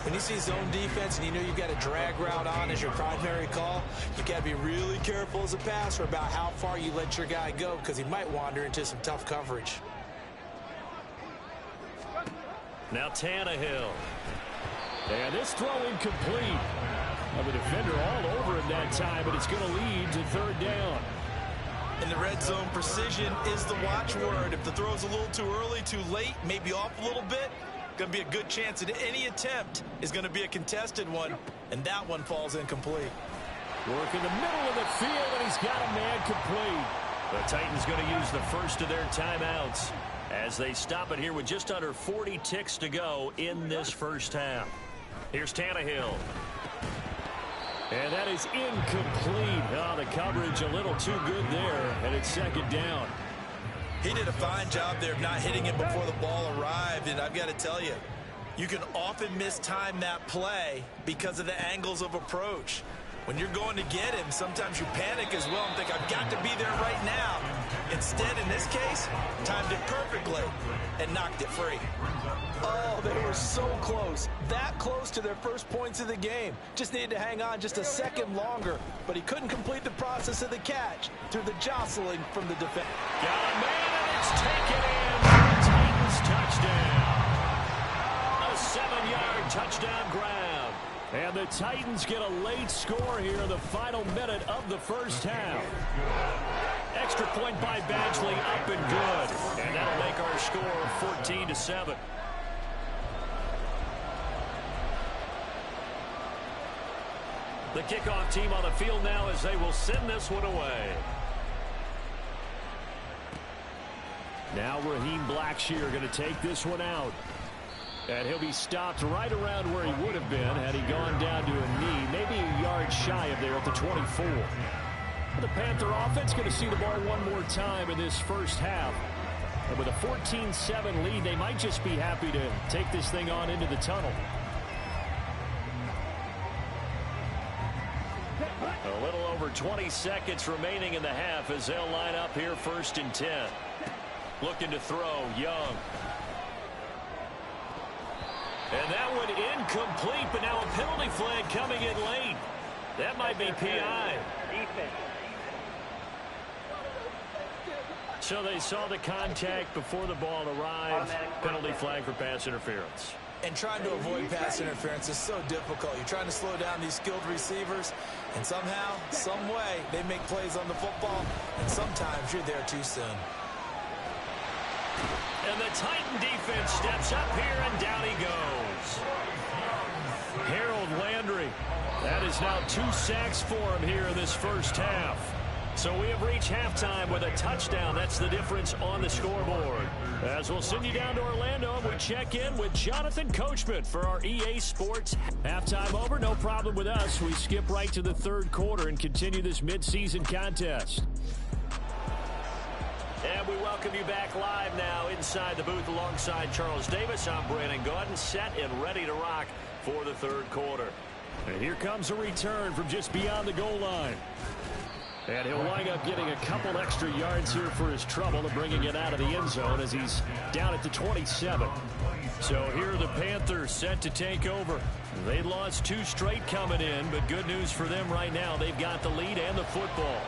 When you see zone defense and you know you've got a drag route on as your primary call, you got to be really careful as a passer about how far you let your guy go, because he might wander into some tough coverage. Now Tannehill. And this throw incomplete. Of a defender all over him that time, but it's going to lead to 3rd down. In the red zone, precision is the watchword. If the throw's a little too early, too late, maybe off a little bit, going to be a good chance that any attempt is going to be a contested one, and that one falls incomplete. Work in the middle of the field, and he's got a man complete. The Titans going to use the first of their timeouts as they stop it here with just under 40 ticks to go in this first half. Here's Tannehill. And that is incomplete. Oh, the coverage a little too good there, and it's 2nd down. He did a fine job there of not hitting him before the ball arrived, and I've got to tell you, you can often mistime that play because of the angles of approach. When you're going to get him, sometimes you panic as well and think, I've got to be there right now. Instead, in this case, timed it perfectly and knocked it free. Oh, they were so close. That close to their first points of the game. Just needed to hang on just a second longer, but he couldn't complete the process of the catch through the jostling from the defense. Got a man, and it's taken in. Titans touchdown. A 7-yard touchdown grab. And the Titans get a late score here in the final minute of the first half. Extra point by Badgley, up and good. And that'll make our score 14-7. The kickoff team on the field now as they will send this one away. Now Raheem Blackshear going to take this one out. And he'll be stopped right around where he would have been had he gone down to a knee, maybe a yard shy of there at the 24. The Panther offense going to see the ball one more time in this first half. And with a 14-7 lead, they might just be happy to take this thing on into the tunnel. A little over 20 seconds remaining in the half as they'll line up here 1st and 10. Looking to throw, Young. And that one incomplete, but now a penalty flag coming in late. That might be PI. So they saw the contact before the ball arrived. Penalty flag for pass interference. And trying to avoid pass interference is so difficult. You're trying to slow down these skilled receivers, and somehow, some way, they make plays on the football, and sometimes you're there too soon. And the Titan defense steps up here, and down he goes. Harold Landry. That is now 2 sacks for him here in this first half. So we have reached halftime with a touchdown. That's the difference on the scoreboard. As we'll send you down to Orlando, and we check in with Jonathan Coachman for our EA Sports. Halftime over, no problem with us. We skip right to the third quarter and continue this midseason contest. And we welcome you back live now inside the booth alongside Charles Davis. I'm Brandon Gaudin, set and ready to rock for the third quarter. And here comes a return from just beyond the goal line. And he'll wind up getting a couple extra yards here for his trouble and bringing it out of the end zone as he's down at the 27. So here are the Panthers set to take over. They lost 2 straight coming in, but good news for them right now. They've got the lead and the football.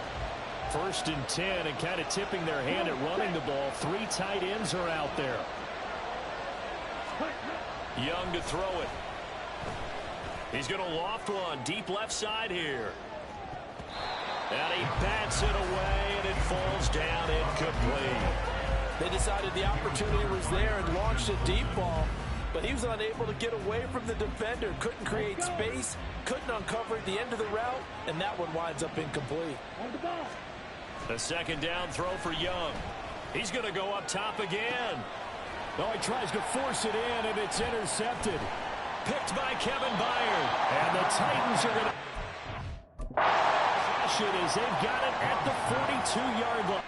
1st and 10, and kind of tipping their hand at running the ball. 3 tight ends are out there. Young to throw it. He's going to loft one deep left side here. And he bats it away, and it falls down incomplete. They decided the opportunity was there and launched a deep ball, but he was unable to get away from the defender. Couldn't create space, couldn't uncover at the end of the route, and that one winds up incomplete. A second down throw for Young. He's going to go up top again. Oh, he tries to force it in, and it's intercepted. Picked by Kevin Byard. And the Titans are going to... As they've got it at the 42-yard line.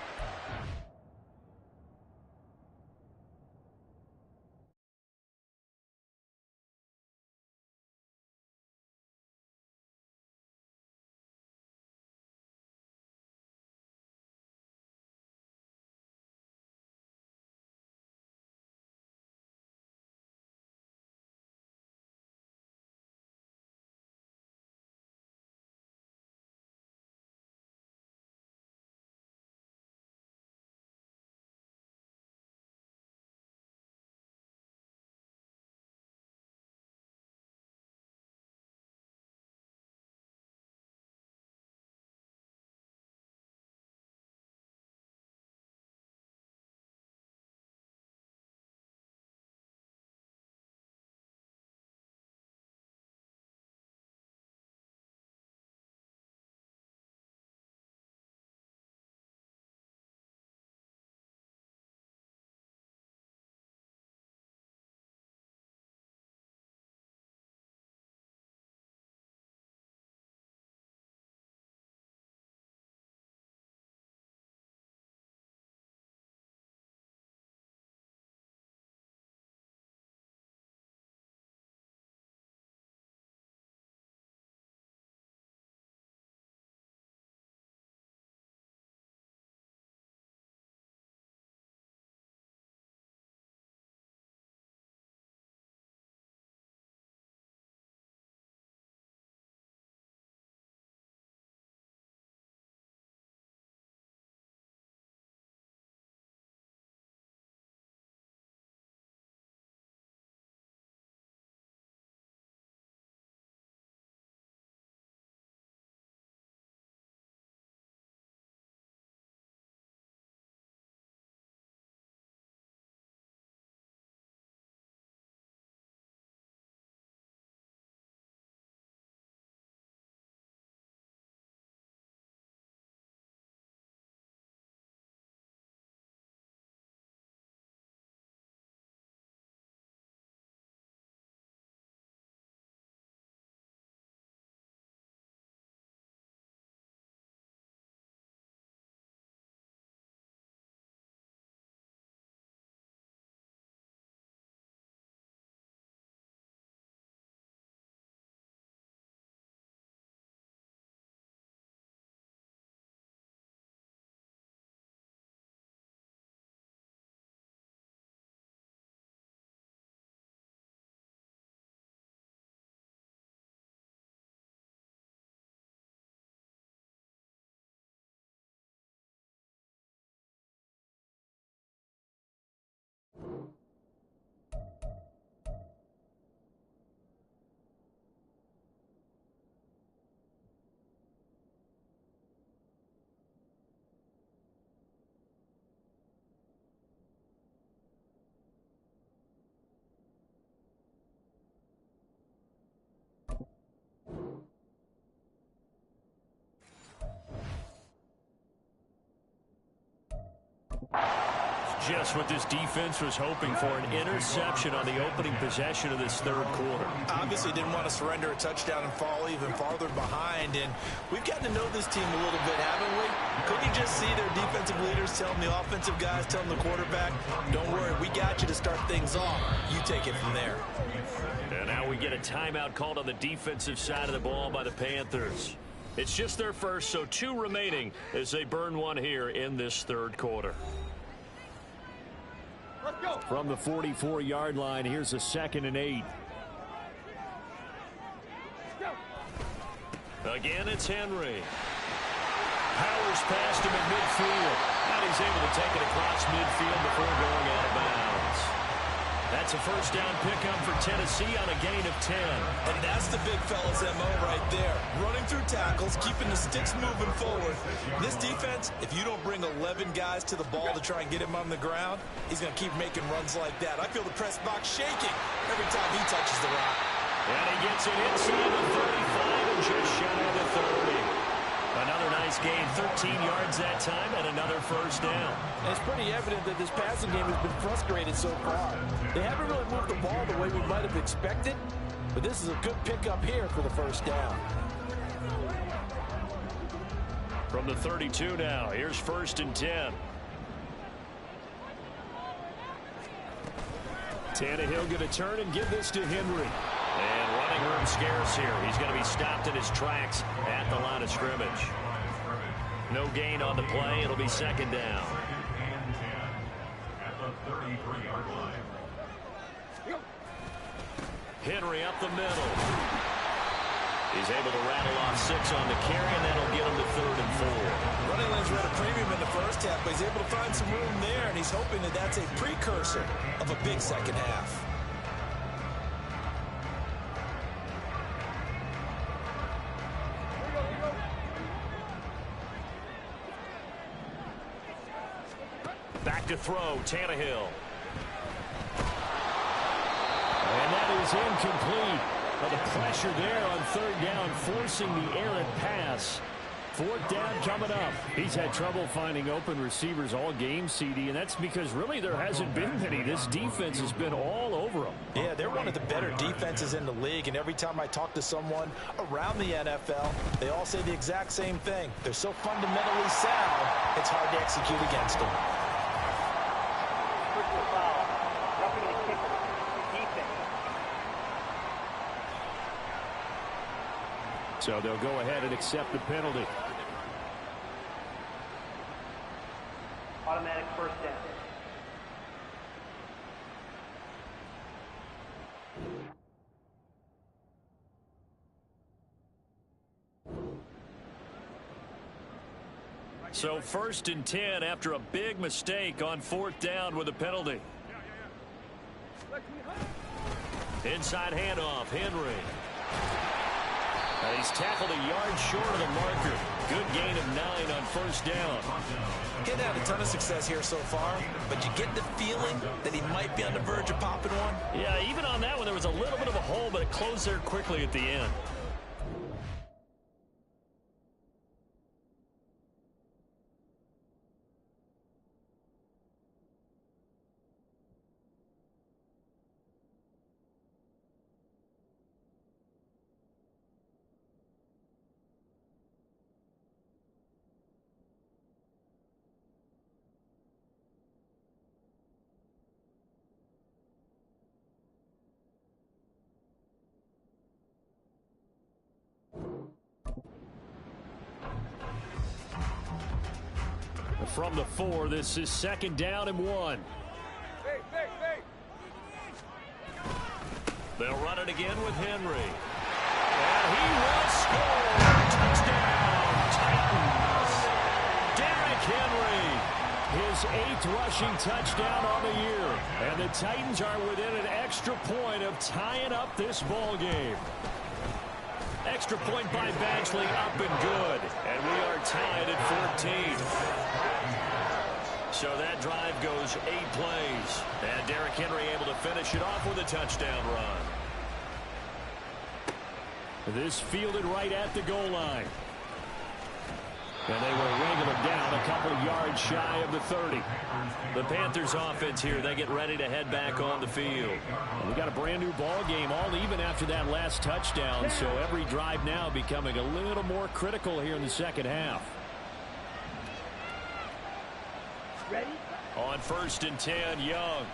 Just what this defense was hoping for, an interception on the opening possession of this third quarter. Obviously didn't want to surrender a touchdown and fall even farther behind, and we've gotten to know this team a little bit, haven't we? Couldn't you just see their defensive leaders telling the offensive guys, telling the quarterback, don't worry, we got you to start things off. You take it from there. And now we get a timeout called on the defensive side of the ball by the Panthers. It's just their first, so 2 remaining as they burn one here in this third quarter. From the 44-yard line, here's a 2nd and 8. Again, it's Henry. Powers past him at midfield. And he's able to take it across midfield before going out of bounds. That's a first down pickup for Tennessee on a gain of 10. And that's the big fella's MO right there. Running through tackles, keeping the sticks moving forward. This defense, if you don't bring 11 guys to the ball to try and get him on the ground, he's going to keep making runs like that. I feel the press box shaking every time he touches the rock. And he gets it inside the 35 and just shy of the 30. Another nice gain, 13 yards that time, and another first down. And it's pretty evident that this passing game has been frustrated so far. They haven't really moved the ball the way we might have expected, but this is a good pickup here for the first down. From the 32 now, here's 1st and 10. Tannehill going to turn and give this to Henry. And running room scarce here. He's going to be stopped in his tracks at the line of scrimmage. No gain on the play. It'll be 2nd down. At the 33-yard line. Henry up the middle. He's able to rattle off 6 on the carry, and that'll get him to 3rd and 4. Running lanes were at a premium in the first half, but he's able to find some room there, and he's hoping that that's a precursor of a big second half. Back to throw, Tannehill. And that is incomplete. Well, the pressure there on 3rd down, forcing the errant pass. 4th down coming up. He's had trouble finding open receivers all game, CD, and that's because really there hasn't been many. This defense has been all over them. Yeah, they're one of the better defenses in the league, and every time I talk to someone around the NFL, they all say the exact same thing. They're so fundamentally sound, it's hard to execute against them. So they'll go ahead and accept the penalty. Automatic first down. So 1st and 10 after a big mistake on 4th down with a penalty. Inside handoff, Henry. He's tackled a yard short of the marker. Good gain of 9 on 1st down. He hasn't had a ton of success here so far, but you get the feeling that he might be on the verge of popping one. Yeah, even on that one, there was a little bit of a hole, but it closed there quickly at the end. From the 4, this is 2nd down and 1. They'll run it again with Henry. And he will score. Touchdown, Titans. Derrick Henry, his 8th rushing touchdown on the year. And the Titans are within an extra point of tying up this ball game. Extra point by Badgley, up and good. And we are tied at 14. So that drive goes 8 plays. And Derrick Henry able to finish it off with a touchdown run. This fielded right at the goal line. And they will wrangle him down a couple of yards shy of the 30. The Panthers offense here, they get ready to head back on the field. And we got a brand new ball game, all even after that last touchdown. So every drive now becoming a little more critical here in the second half. Ready? On 1st and 10, Young.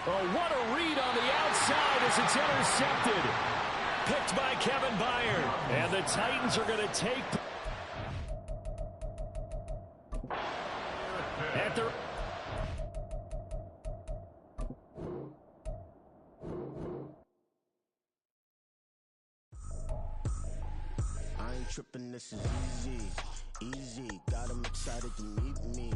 Oh, what a read on the outside as it's intercepted. Picked by Kevin Byard. And the Titans are going to take... After... I ain't tripping, this is easy. Easy, got them excited to meet me.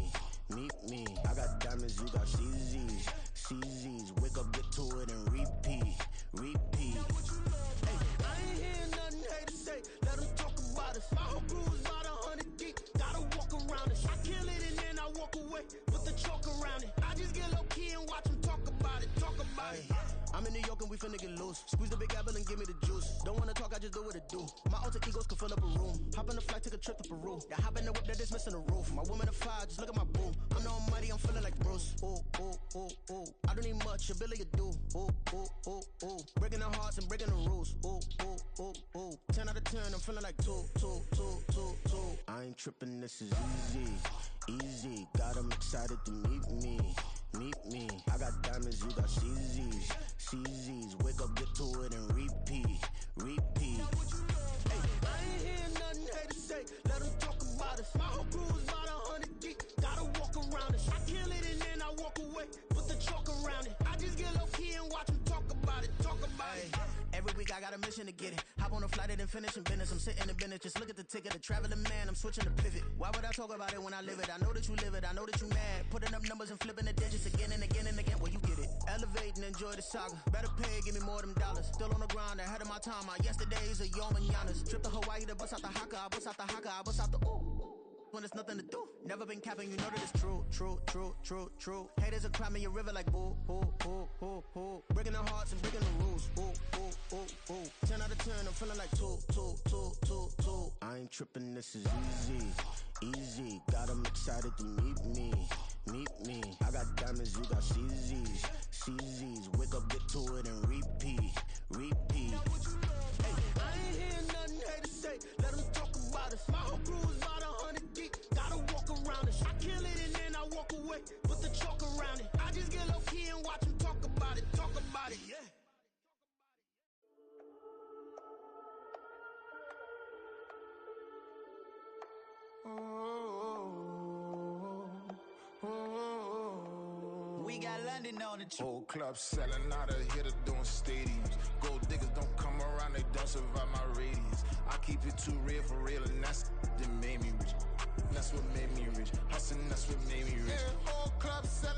Meet me. I got diamonds, you got CZs. CZs, wake up, get to it, and repeat. Repeat. Hey, I ain't hearing nothing haters say. Let them talk about us. My whole crew is about 100 deep. Gotta walk around it. I kill it and then I walk away. Put the chalk around it. I just get low key and watch them talk about it. Talk about it. I'm in New York and we finna get loose. Squeeze the big apple and give me the juice. Don't wanna talk, I just do what it do. My alter egos can fill up a room. Hop in the flight, take a trip to Peru. Yeah, hop in the whip that is missing the roof. My woman a fire, just look at my boo. I'm the almighty, I'm feeling like Bruce. Ooh, ooh, ooh, ooh. I don't need much, ability to do. Ooh, ooh, ooh, ooh. Breaking the hearts and breaking the rules. Ooh, ooh, ooh, ooh. 10 out of 10, I'm feeling like 2, 2, 2, 2, 2. I ain't tripping, this is easy. Easy, got them excited to meet me. Meet me. I got diamonds, you got CZs. CZs, wake up, get to it, and repeat. Repeat. Hey, I ain't hearing nothing haters say. Let them talk about us. My whole crew is about 100 deep. Gotta walk around us. I kill it and then I walk away. Put the chalk around it. I just get low key and watch them talk about it. Talk about it. Every week I got a mission to get it. Hop on a flight and then finish in business. I'm sitting in business, just look at the ticket. A traveling man, I'm switching to pivot. Why would I talk about it when I live it? I know that you live it, I know that you mad. Putting up numbers and flipping the digits again and again and again. Well, you get it. Elevate and enjoy the saga. Better pay, give me more of them dollars. Still on the grind, ahead of my time. My yesterdays are yo mananas. Trip to Hawaii to bust out the haka. I bust out the haka, I bust out the ooh. When there's nothing to do. Never been capping, you know that it's true, true, true, true, true. Haters are climbing your river like boo, boo, boo, boo, boo. Breaking their hearts and breaking the rules. Ooh, ooh, ooh, ooh. 10 out of 10, I'm feeling like 2, 2, 2, 2, 2. I ain't tripping, this is easy. Easy, got them excited to meet me. Meet me. I got diamonds, you got CZs. CZs, wake up, get to it, and repeat. Repeat. Hey, I ain't hearing nothing haters say. Let them talk about us. My whole crew is about 100 deep. Gotta walk around us. I kill it and then I walk away. Put the chalk around it. I just get low key and watch them talk about it. Talk about it, yeah. We got London on the Whole club selling out of here to doing stadiums. Gold diggers don't come around, they don't survive my radius. I keep it too real for real, and that's that made me rich. That's what made me rich. Hustling, that's what made me rich. Whole club selling